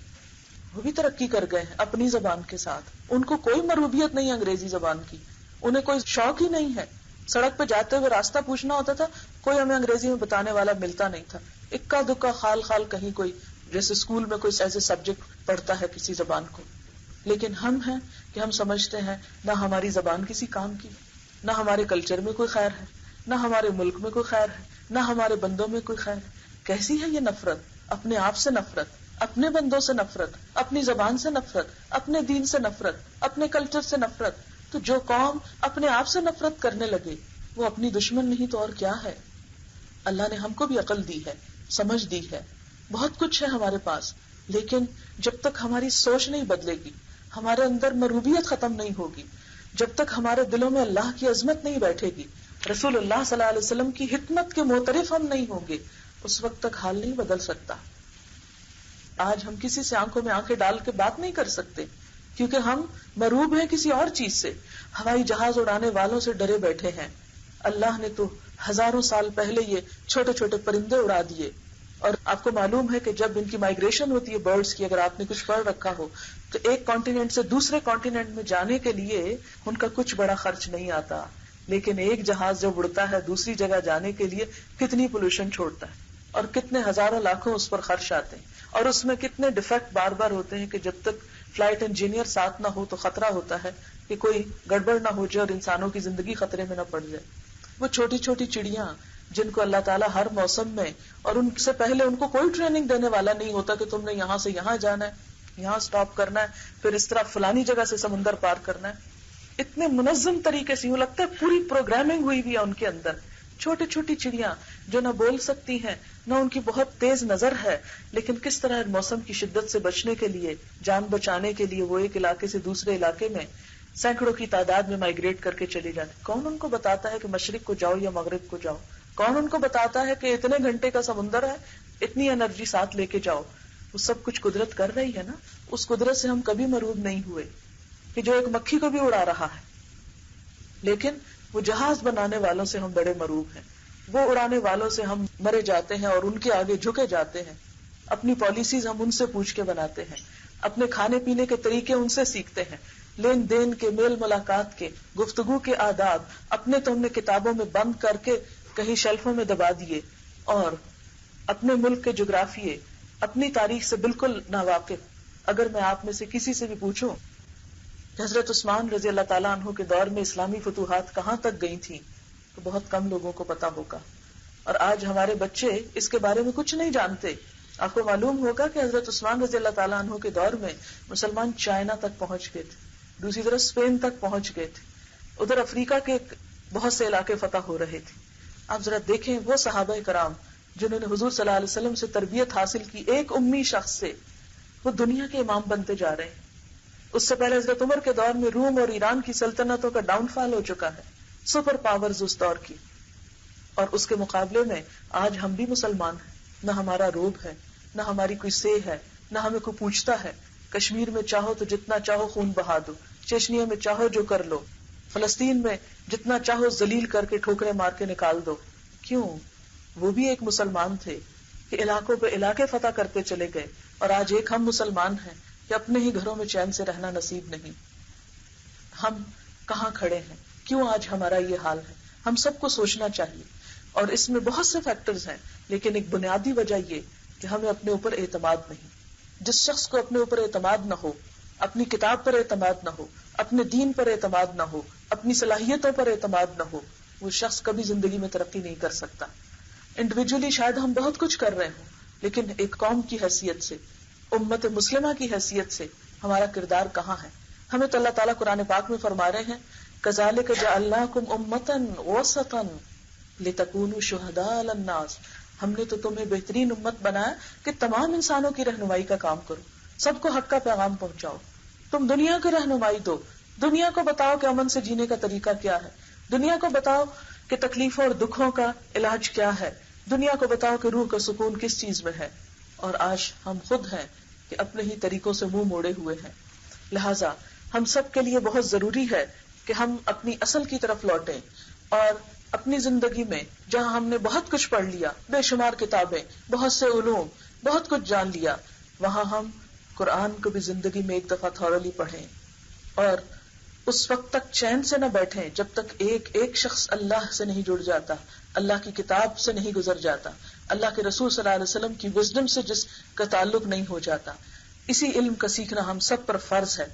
وہ بھی ترقی کر گئے ہیں اپنی زبان کے ساتھ. ان کو کوئی مربوبیت نہیں انگریزی زبان کی، انہیں کوئی شوق ہی نہیں ہے. سڑک پہ جاتے ہوئے راستہ پوچھنا ہوتا تھا، کوئی ہمیں انگریزی میں بتانے والا ملتا نہیں تھا. اکا دکا خال خال کہیں کوئی، جیسے اسکول میں کوئی ایسے سبجیکٹ پڑھتا ہے کسی زبان کو. لیکن ہم ہیں کہ ہم سمجھتے ہیں نہ ہماری زبان کسی کام کی، نہ ہمارے کلچر میں کوئی خیر ہے، نہ ہمارے ملک میں کوئی خیر ہے، نہ ہمارے بندوں میں کوئی خیر ہے. کیسی ہے یہ نفرت؟ اپنے آپ سے نفرت، اپنے بندوں سے نفرت، اپنی زبان سے نفرت، اپنے دین سے نفرت، اپنے کلچر سے نفرت. تو جو قوم اپنے آپ سے نفرت کرنے لگے وہ اپنی دشمن نہیں تو اور کیا ہے. اللہ نے ہم کو بھی عقل دی ہے، سمجھ دی ہے، بہت کچھ ہے ہمارے پاس، لیکن جب تک ہماری سوچ نہیں بدلے گی، ہمارے اندر مربوبیت ختم نہیں ہوگی، جب تک ہمارے دلوں میں اللہ کی عظمت نہیں بیٹھے گی، رسول اللہ صلی اللہ علیہ وسلم کی حکمت کے معترف ہم نہیں ہوں گے، اس وقت تک حال نہیں بدل سکتا. آج ہم کسی سے آنکھوں میں آنکھیں ڈال کے بات نہیں کر سکتے کیونکہ ہم مروب ہیں کسی اور چیز سے. ہوائی جہاز اڑانے والوں سے ڈرے بیٹھے ہیں. اللہ نے تو ہزاروں سال پہلے یہ چھوٹے چھوٹے پرندے اڑا دیے. اور آپ کو معلوم ہے کہ جب ان کی مائگریشن ہوتی ہے برڈز کی، اگر آپ نے کچھ پڑھ رکھا ہو تو ایک کانٹیننٹ سے دوسرے کانٹیننٹ میں جانے کے لیے ان کا کچھ بڑا خرچ نہیں آتا. لیکن ایک جہاز جب اڑتا ہے دوسری جگہ جانے کے لیے کتنی پولوشن چھوڑتا ہے اور کتنے ہزاروں لاکھوں اس پر خرچ آتے ہیں، اور اس میں کتنے ڈیفیکٹ بار بار ہوتے ہیں کہ جب تک فلائٹ انجینئر ساتھ نہ ہو تو خطرہ ہوتا ہے کہ کوئی گڑبڑ نہ ہو جائے اور انسانوں کی زندگی خطرے میں نہ پڑ جائے. وہ چھوٹی چھوٹی چڑیاں جن کو اللہ تعالیٰ ہر موسم میں، اور ان سے پہلے ان کو کوئی ٹریننگ دینے والا نہیں ہوتا کہ تم نے یہاں سے یہاں جانا ہے، یہاں سٹاپ کرنا ہے، پھر اس طرح فلانی جگہ سے سمندر پار کرنا ہے. اتنے منظم طریقے سے یوں لگتا ہے پوری پروگرامنگ ہوئی بھی ہے ان کے اندر. چھوٹی چھوٹی چڑیاں جو نہ بول سکتی ہیں نہ ان کی بہت تیز نظر ہے، لیکن کس طرح موسم کی شدت سے بچنے کے لیے، جان بچانے کے لیے وہ ایک علاقے سے دوسرے علاقے میں سینکڑوں کی تعداد میں مائگریٹ کر کے چلے جاتے. کون ان کو بتاتا ہے کہ مشرق کو جاؤ یا مغرب کو جاؤ؟ کون ان کو بتاتا ہے کہ اتنے گھنٹے کا سمندر ہے، اتنی انرجی ساتھ لے کے جاؤ؟ وہ سب کچھ قدرت کر رہی ہے نا. اس قدرت سے ہم کبھی مرعوب نہیں ہوئے کہ جو ایک مکھی کو بھی اڑا رہا ہے. لیکن وہ جہاز بنانے والوں سے ہم بڑے مرعوب ہیں، وہ اڑانے والوں سے ہم مرے جاتے ہیں اور ان کے آگے جھکے جاتے ہیں. اپنی پالیسیز ہم ان سے پوچھ کے بناتے ہیں، اپنے کھانے پینے کے طریقے ان سے سیکھتے ہیں، لین دین کے، میل ملاقات کے، گفتگو کے آداب اپنے تو ہم نے کتابوں میں بند کر کے کہیں شیلفوں میں دبا دیے، اور اپنے ملک کے جغرافیے، اپنی تاریخ سے بالکل ناواقف. اگر میں آپ میں سے کسی سے بھی پوچھوں حضرت عثمان رضی اللہ تعالیٰ عنہ کے دور میں اسلامی فتوحات کہاں تک گئی تھیں تو بہت کم لوگوں کو پتا ہوگا. اور آج ہمارے بچے اس کے بارے میں کچھ نہیں جانتے. آپ کو معلوم ہوگا کہ حضرت عثمان رضی اللہ تعالیٰ عنہ کے دور میں مسلمان چائنا تک پہنچ گئے تھے، دوسری طرف اسپین تک پہنچ گئے تھے، ادھر افریقہ کے بہت سے علاقے فتح ہو رہے تھے. آپ ذرا دیکھیں وہ صحابہ کرام جنہوں نے حضور صلی اللہ علیہ وسلم سے تربیت حاصل کی، ایک امی شخص سے وہ دنیا کے امام بنتے جا رہے ہیں. اس سے پہلے حضرت عمر کے دور میں روم اور ایران کی سلطنتوں کا ڈاؤن فال ہو چکا ہے، سپر پاورز اس دور کی. اور اس کے مقابلے میں آج ہم بھی مسلمان ہیں، نہ ہمارا روب ہے، نہ ہماری کوئی سے ہے، نہ ہمیں کوئی پوچھتا ہے. کشمیر میں چاہو تو جتنا چاہو خون بہا دو، چیچنیا میں چاہو جو کر لو، فلسطین میں جتنا چاہو ذلیل کر کے ٹھوکریں مار کے نکال دو. کیوں؟ وہ بھی ایک مسلمان تھے کہ علاقوں پہ علاقے فتح کرتے چلے گئے. اور آج ایک ہم مسلمان ہیں کہ اپنے ہی گھروں میں چین سے رہنا نصیب نہیں. ہم کہاں کھڑے ہیں؟ کیوں آج ہمارا یہ حال ہے؟ ہم سب کو سوچنا چاہیے. اور اس میں بہت سے فیکٹرز ہیں، لیکن ایک بنیادی وجہ یہ کہ ہمیں اپنے اوپر اعتماد نہیں. جس شخص کو اپنے اوپر اعتماد نہ ہو، اپنی کتاب پر اعتماد نہ ہو، اپنے دین پر اعتماد نہ ہو، اپنی صلاحیتوں پر اعتماد نہ ہو، وہ شخص کبھی زندگی میں ترقی نہیں کر سکتا. انڈیویجولی شاید ہم بہت کچھ کر رہے ہوں، لیکن ایک قوم کی حیثیت سے، امت مسلمہ کی حیثیت سے ہمارا کردار کہاں ہے؟ ہمیں تو اللہ تعالیٰ قرآن پاک میں فرما رہے ہیں کذالک جعلناکم امۃ وسطا لتکونوا شہداء علی الناس. ہم نے تو تمہیں بہترین امت بنایا کہ تمام انسانوں کی رہنمائی کا کام کرو، سب کو حق کا پیغام پہنچاؤ. تم دنیا کو رہنمائی دو، دنیا کو بتاؤ کہ امن سے جینے کا طریقہ کیا ہے، دنیا کو بتاؤ کہ تکلیفوں اور دکھوں کا علاج کیا ہے، دنیا کو بتاؤ کہ روح کا سکون کس چیز میں ہے. اور آج ہم خود ہیں کہ اپنے ہی طریقوں سے منہ موڑے ہوئے ہیں. لہٰذا ہم سب کے لیے بہت ضروری ہے کہ ہم اپنی اصل کی طرف لوٹیں اور اپنی زندگی میں جہاں ہم نے بہت کچھ پڑھ لیا، بے شمار کتابیں، بہت سے علوم، بہت کچھ جان لیا، وہاں ہم قرآن کو بھی زندگی میں ایک دفعہ تھورلی پڑھیں اور اس وقت تک چین سے نہ بیٹھیں جب تک ایک ایک شخص اللہ سے نہیں جڑ جاتا، اللہ کی کتاب سے نہیں گزر جاتا، اللہ کے رسول صلی اللہ علیہ وسلم کی وزڈم سے جس کا تعلق نہیں ہو جاتا. اسی علم کا سیکھنا ہم سب پر فرض ہے.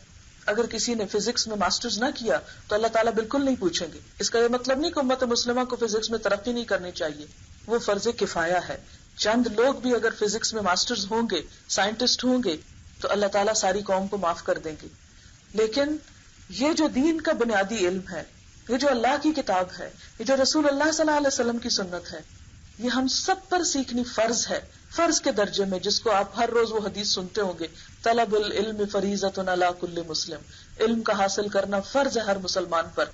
اگر کسی نے فزکس میں ماسٹرز نہ کیا تو اللہ تعالیٰ بالکل نہیں پوچھیں گے. اس کا یہ مطلب نہیں کہ امت مسلمہ کو فزکس میں ترقی نہیں کرنی چاہیے، وہ فرض کفایہ ہے. چند لوگ بھی اگر فزکس میں ماسٹرز ہوں گے، سائنٹسٹ ہوں گے، تو اللہ تعالیٰ ساری قوم کو معاف کر دیں گے. لیکن یہ جو دین کا بنیادی علم ہے، یہ جو اللہ کی کتاب ہے، یہ جو رسول اللہ صلی اللہ علیہ وسلم کی سنت ہے، یہ ہم سب پر سیکھنی فرض ہے، فرض کے درجے میں، جس کو آپ ہر روز وہ حدیث سنتے ہوں گے، طلب العلم فریضۃ علی کل مسلم. علم کا حاصل کرنا فرض ہے ہر مسلمان پر.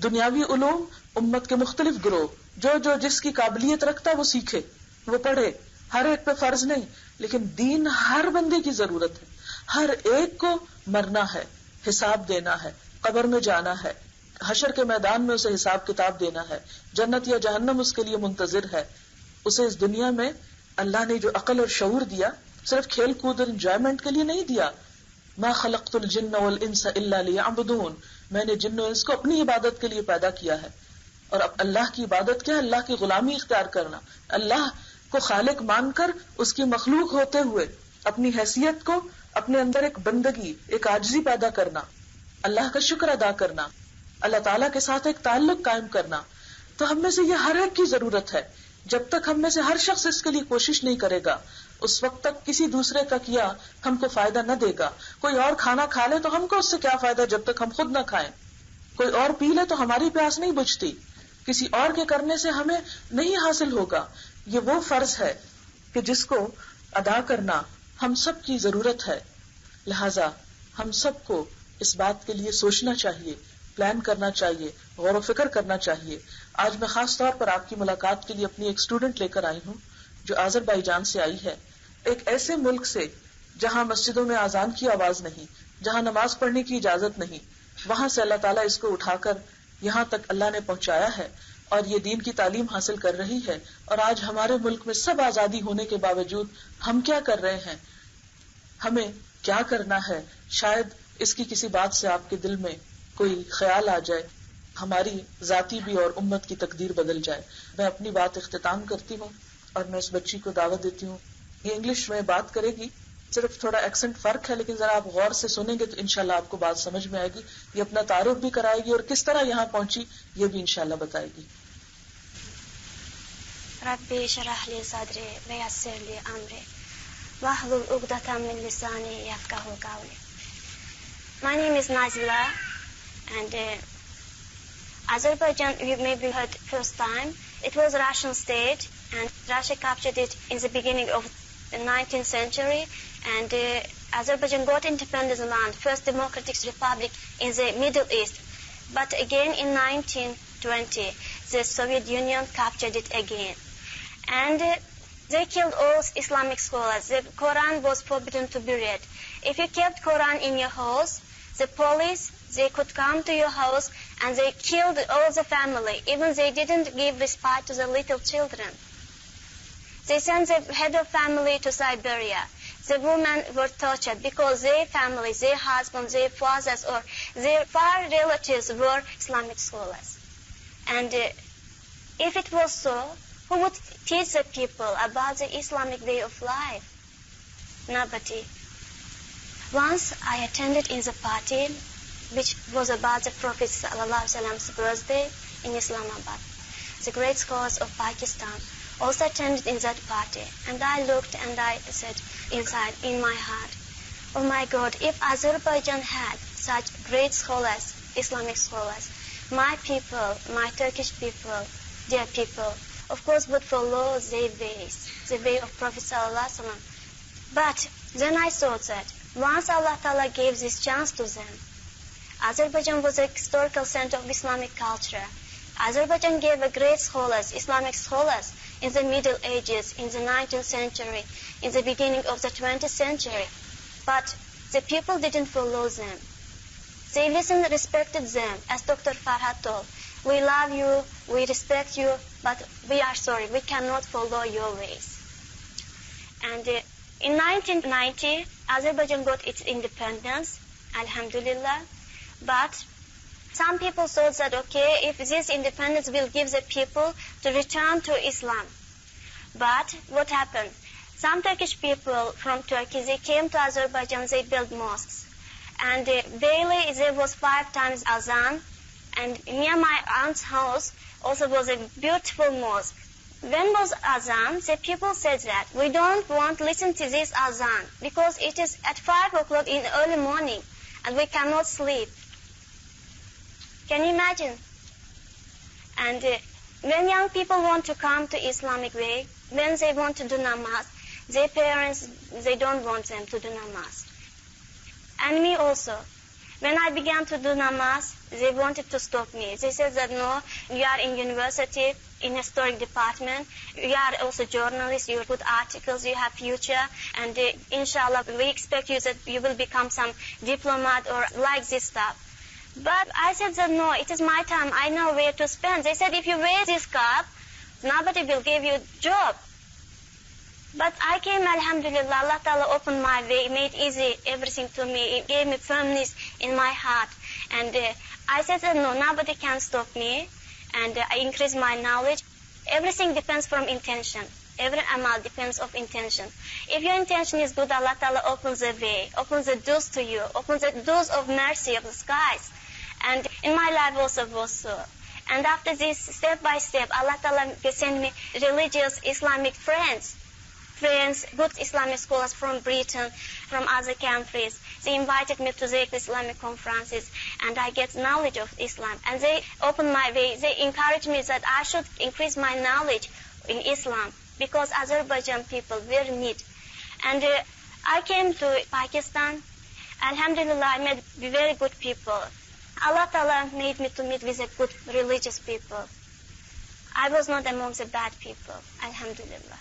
دنیاوی علوم امت کے مختلف گروہ جو جس کی قابلیت رکھتا ہے وہ سیکھے، وہ پڑھے، ہر ایک پہ فرض نہیں. لیکن دین ہر بندے کی ضرورت ہے. ہر ایک کو مرنا ہے، حساب دینا ہے، قبر میں جانا ہے، حشر کے میدان میں اسے حساب کتاب دینا ہے، جنت یا جہنم اس کے لیے منتظر ہے. اسے اس دنیا میں اللہ نے جو عقل اور شعور دیا، صرف کھیل کود اور انجوائمنٹ کے لیے نہیں دیا. ما خلقت الجن والانس الا لیعبدون، میں نے جن و انس کو اپنی عبادت کے لیے پیدا کیا ہے. اور اب اللہ کی عبادت کیا ہے؟ اللہ کی غلامی اختیار کرنا، اللہ کو خالق مان کر اس کی مخلوق ہوتے ہوئے اپنی حیثیت کو، اپنے اندر ایک بندگی، ایک عاجزی پیدا کرنا، اللہ کا شکر ادا کرنا، اللہ تعالیٰ کے ساتھ ایک تعلق قائم کرنا. تو ہم میں سے یہ ہر ایک کی ضرورت ہے. جب تک ہم میں سے ہر شخص اس کے لیے کوشش نہیں کرے گا، اس وقت تک کسی دوسرے کا کیا ہم کو فائدہ نہ دے گا. کوئی اور کھانا کھا لے تو ہم کو اس سے کیا فائدہ جب تک ہم خود نہ کھائیں. کوئی اور پی لے تو ہماری پیاس نہیں بجھتی، کسی اور کے کرنے سے ہمیں نہیں حاصل ہوگا. یہ وہ فرض ہے کہ جس کو ادا کرنا ہم سب کی ضرورت ہے. لہذا ہم سب کو اس بات کے لیے سوچنا چاہیے، پلان کرنا چاہیے، غور و فکر کرنا چاہیے. آج میں خاص طور پر آپ کی ملاقات کے لیے اپنی ایک اسٹوڈنٹ لے کر آئی ہوں جو آذربائیجان سے آئی ہے، ایک ایسے ملک سے جہاں مسجدوں میں اذان کی آواز نہیں، جہاں نماز پڑھنے کی اجازت نہیں. وہاں سے اللہ تعالیٰ اس کو اٹھا کر یہاں تک اللہ نے پہنچایا ہے اور یہ دین کی تعلیم حاصل کر رہی ہے. اور آج ہمارے ملک میں سب آزادی ہونے کے باوجود ہم کیا کر رہے ہیں، ہمیں کیا کرنا ہے؟ شاید اس کی کسی بات سے آپ کے دل میں کوئی خیال آ جائے، ہماری ذاتی بھی اور امت کی تقدیر بدل جائے. میں اپنی بات اختتام کرتی ہوں اور میں اس بچی کو دعوت دیتی ہوں. یہ انگلش میں بات کرے گی، صرف تھوڑا ایکسنٹ فرق ہے، لیکن ذرا آپ غور سے سنیں گے تو انشاءاللہ آپ کو بات سمجھ میں آئے گی. یہ اپنا تعارف بھی کرائے گی اور کس طرح یہاں پہنچی یہ بھی انشاءاللہ بتائے گی. ربی اشرح لی صدری ویسر لی امری واحلل عقدۃ من لسانی یفقهوا قولی. My name is Nazila, and Azerbaijan, you maybe heard first time, it was a Russian state, and Russia captured it in the beginning of the 19th century, and Azerbaijan got independence on first democratic republic in the Middle East. But again in 1920, the Soviet Union captured it again. And they killed all Islamic scholars. The Quran was forbidden to be read. If you kept Quran in your house, the police, they could come to your house and they killed all the family. Even they didn't give respect to the little children. They sent the head of family to Siberia. The women were tortured because their families, their husbands, their fathers, or their far relatives were Islamic scholars. And if it was so, who would teach the people about the Islamic way of life? Nobody. Once I attended in the party which was about the Prophet ﷺ's birthday in Islamabad. The great scholars of Pakistan also attended in that party, and I looked and I said inside, in my heart, oh my God, if Azerbaijan had such great scholars, Islamic scholars, my people, my Turkish people, their people, of course would follow their ways, the way of Prophet ﷺ. But then I thought that once Allah Ta'ala gave this chance to them, Azerbaijan was a historical center of Islamic culture. Azerbaijan gave a great scholars, Islamic scholars, in the Middle Ages, in the 19th century, in the beginning of the 20th century. But the people didn't follow them. They listened, respected them, as Dr. Farhat told. We love you, we respect you, but we are sorry, we cannot follow your ways. And in 1990, Azerbaijan got its independence, alhamdulillah. But some people thought that, okay, if this independence will give the people to return to Islam. But what happened? Some Turkish people from Turkey, they came to Azerbaijan, they built mosques. And daily there was 5 times azan. And near my aunt's house also was a beautiful mosque. When was azan, the people said that we don't want to listen to this azan because it is at 5 o'clock in the early morning and we cannot sleep. Can you imagine? And when young people want to come to Islamic way, when they want to do namaz, their parents, they don't want them to do namaz. And me also. When I began to do namaz, they wanted to stop me. They said that no, you are in university, in historic department, you are also journalist, you put articles, you have future, and inshallah we expect you that you will become some diplomat or like this stuff. But I said that no, it is my time, I know where to spend. They said if you wear this cap, nobody will give you job. But I came, alhamdulillah, Allah Ta'ala opened my way, made easy everything to me. It gave me firmness in my heart. And I said that no, nobody can stop me. And I increased my knowledge. Everything depends from intention. Every amal depends of intention. If your intention is good, Allah Ta'ala opens the way, opens the doors to you, opens the doors of mercy of the skies. And in my life also was so. And after this, step by step, Allah Ta'ala sent me religious Islamic friends, good Islamic scholars from Britain, from other countries. They invited me to their Islamic conferences, and I get knowledge of Islam. And they opened my way. They encouraged me that I should increase my knowledge in Islam, because Azerbaijan people were in need. And I came to Pakistan. Alhamdulillah, I met very good people. Allah Ta'ala made me to meet with the good religious people. I was not among the bad people, alhamdulillah.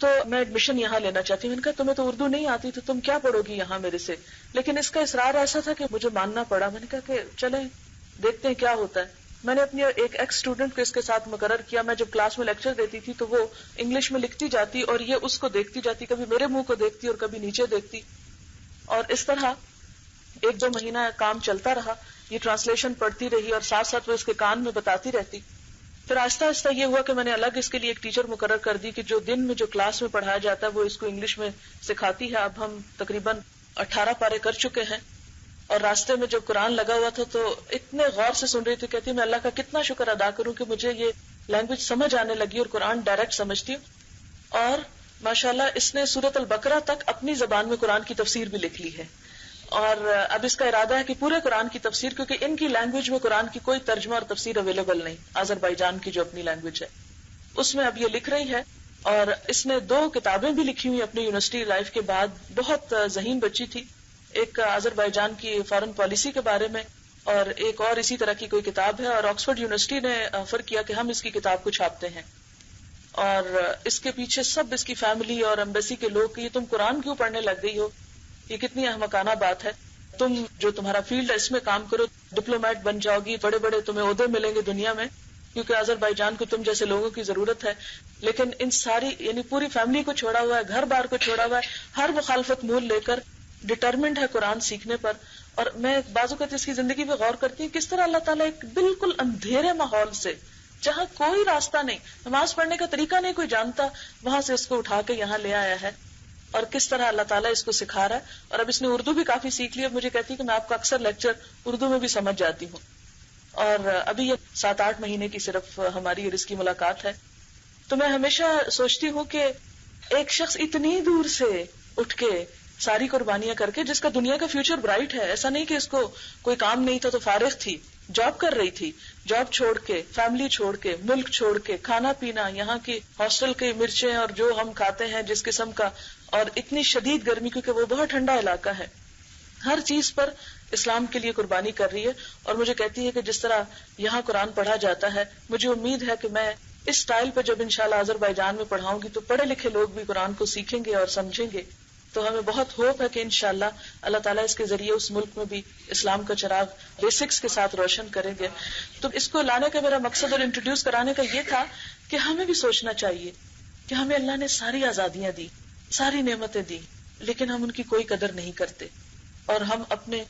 تو میں ایڈمیشن یہاں لینا چاہتی ہوں. میں نے کہا تمہیں تو اردو نہیں آتی تو تم کیا پڑھو گی یہاں میرے سے؟ لیکن اس کا اصرار ایسا تھا کہ مجھے ماننا پڑا. میں نے کہا کہ چلیں دیکھتے ہیں کیا ہوتا ہے. میں نے اپنی ایک ایکس اسٹوڈنٹ کو اس کے ساتھ مقرر کیا. میں جب کلاس میں لیکچر دیتی تھی تو وہ انگلش میں لکھتی جاتی اور یہ اس کو دیکھتی جاتی, کبھی میرے منہ کو دیکھتی اور کبھی نیچے دیکھتی, اور اس طرح 1-2 مہینہ کام چلتا رہا. یہ ٹرانسلیشن پڑھتی رہی اور ساتھ ساتھ وہ اس کے کان میں بتاتی رہتی. پھر آہستہ آہستہ یہ ہوا کہ میں نے الگ اس کے لیے ایک ٹیچر مقرر کر دی کہ جو دن میں جو کلاس میں پڑھایا جاتا ہے وہ اس کو انگلش میں سکھاتی ہے. اب ہم تقریباً 18 پارے کر چکے ہیں. اور راستے میں جب قرآن لگا ہوا تھا تو اتنے غور سے سن رہی تھی, کہتی میں اللہ کا کتنا شکر ادا کروں کہ مجھے یہ لینگویج سمجھ آنے لگی اور قرآن ڈائریکٹ سمجھتی ہوں. اور ماشاءاللہ اس نے سورۃ البقرہ تک اپنی زبان میں قرآن کی تفسیر بھی لکھ لی ہے. اور اب اس کا ارادہ ہے کہ پورے قرآن کی تفسیر, کیونکہ ان کی لینگویج میں قرآن کی کوئی ترجمہ اور تفسیر اویلیبل نہیں, آذربائیجان کی جو اپنی لینگویج ہے اس میں اب یہ لکھ رہی ہے. اور اس نے 2 کتابیں بھی لکھی ہوئی اپنی یونیورسٹی لائف کے بعد. بہت ذہین بچی تھی. ایک آذربائیجان کی فارن پالیسی کے بارے میں اور ایک اور اسی طرح کی کوئی کتاب ہے, اور آکسفورڈ یونیورسٹی نے آفر کیا کہ ہم اس کی کتاب کو چھاپتے ہیں. اور اس کے پیچھے سب اس کی فیملی اور ایمبیسی کے لوگ کہ یہ تم قرآن کیوں پڑھنے لگ گئی ہو, یہ کتنی احمقانہ بات ہے. تم جو تمہارا فیلڈ ہے اس میں کام کرو, ڈپلومیٹ بن جاؤ گی, بڑے بڑے تمہیں عہدے ملیں گے دنیا میں, کیونکہ آذربائیجان کو تم جیسے لوگوں کی ضرورت ہے. لیکن ان ساری یعنی پوری فیملی کو چھوڑا ہوا ہے, گھر بار کو چھوڑا ہوا ہے, ہر مخالفت مول لے کر ڈٹرمنڈ ہے قرآن سیکھنے پر. اور میں بعض اوقات اس کی زندگی پہ غور کرتی ہوں کس طرح اللہ تعالیٰ ایک بالکل اندھیرے ماحول سے, جہاں کوئی راستہ نہیں, نماز پڑھنے کا طریقہ نہیں کوئی جانتا, وہاں سے اس کو اٹھا کے یہاں لے آیا ہے. اور کس طرح اللہ تعالیٰ اس کو سکھا رہا ہے. اور اب اس نے اردو بھی کافی سیکھ لی. مجھے کہتی ہے کہ میں آپ کا اکثر لیکچر اردو میں بھی سمجھ جاتی ہوں. اور ابھی یہ 7-8 مہینے کی صرف ہماری اور اس کی ملاقات ہے. تو میں ہمیشہ سوچتی ہوں کہ ایک شخص اتنی دور سے اٹھ کے ساری قربانیاں کر کے, جس کا دنیا کا فیوچر برائٹ ہے, ایسا نہیں کہ اس کو کوئی کام نہیں تھا تو فارغ تھی, جاب کر رہی تھی, جاب چھوڑ کے, فیملی چھوڑ کے, ملک چھوڑ کے, کھانا پینا, یہاں کی ہاسٹل کی مرچیں اور جو ہم کھاتے ہیں جس قسم کا, اور اتنی شدید گرمی کیونکہ وہ بہت ٹھنڈا علاقہ ہے, ہر چیز پر اسلام کے لیے قربانی کر رہی ہے. اور مجھے کہتی ہے کہ جس طرح یہاں قرآن پڑھا جاتا ہے, مجھے امید ہے کہ میں اس سٹائل پہ جب انشاءاللہ آذربائیجان میں پڑھاؤں گی تو پڑھے لکھے لوگ بھی قرآن کو سیکھیں گے اور سمجھیں گے. تو ہمیں بہت ہوپ ہے کہ انشاءاللہ اللہ تعالیٰ اس کے ذریعے اس ملک میں بھی اسلام کا چراغ بیسکس کے ساتھ روشن کریں گے. تو اس کو لانے کا میرا مقصد اور انٹروڈیوس کرانے کا یہ تھا کہ ہمیں بھی سوچنا چاہیے کہ ہمیں اللہ نے ساری آزادیاں دی, ساری نعمتیں دی, لیکن ہم ان کی کوئی قدر نہیں کرتے, اور ہم اپنے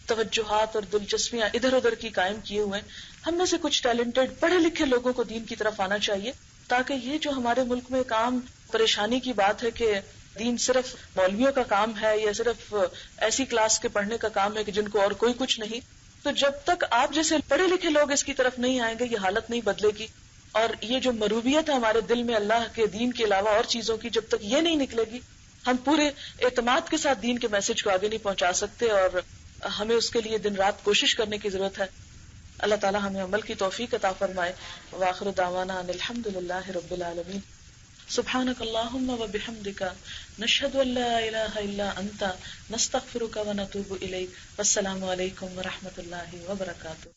توجہات اور دلچسپیاں ادھر ادھر کی قائم کیے ہوئے. ہم میں سے کچھ ٹیلنٹڈ پڑھے لکھے لوگوں کو دین کی طرف آنا چاہیے, تاکہ یہ جو ہمارے ملک میں ایک عام پریشانی کی بات ہے کہ دین صرف مولویوں کا کام ہے یا صرف ایسی کلاس کے پڑھنے کا کام ہے کہ جن کو اور کوئی کچھ نہیں, تو جب تک آپ جیسے پڑھے لکھے لوگ اس کی طرف نہیں آئیں گے یہ حالت نہیں بدلے گی. اور یہ جو مروبیت ہے ہمارے دل میں اللہ کے دین کے علاوہ اور چیزوں کی, جب تک یہ نہیں نکلے گی ہم پورے اعتماد کے ساتھ دین کے میسج کو آگے نہیں پہنچا سکتے, اور ہمیں اس کے لیے دن رات کوشش کرنے کی ضرورت ہے. اللہ تعالی ہمیں عمل کی توفیق عطا فرمائے. وآخر دعوانا ان الحمدللہ رب العالمین. سبحانک اللہم و بحمدک نشہد ان لا الہ الا انت نستغفرک و نتوب الیک. والسلام علیکم و رحمۃ اللہ وبرکاتہ.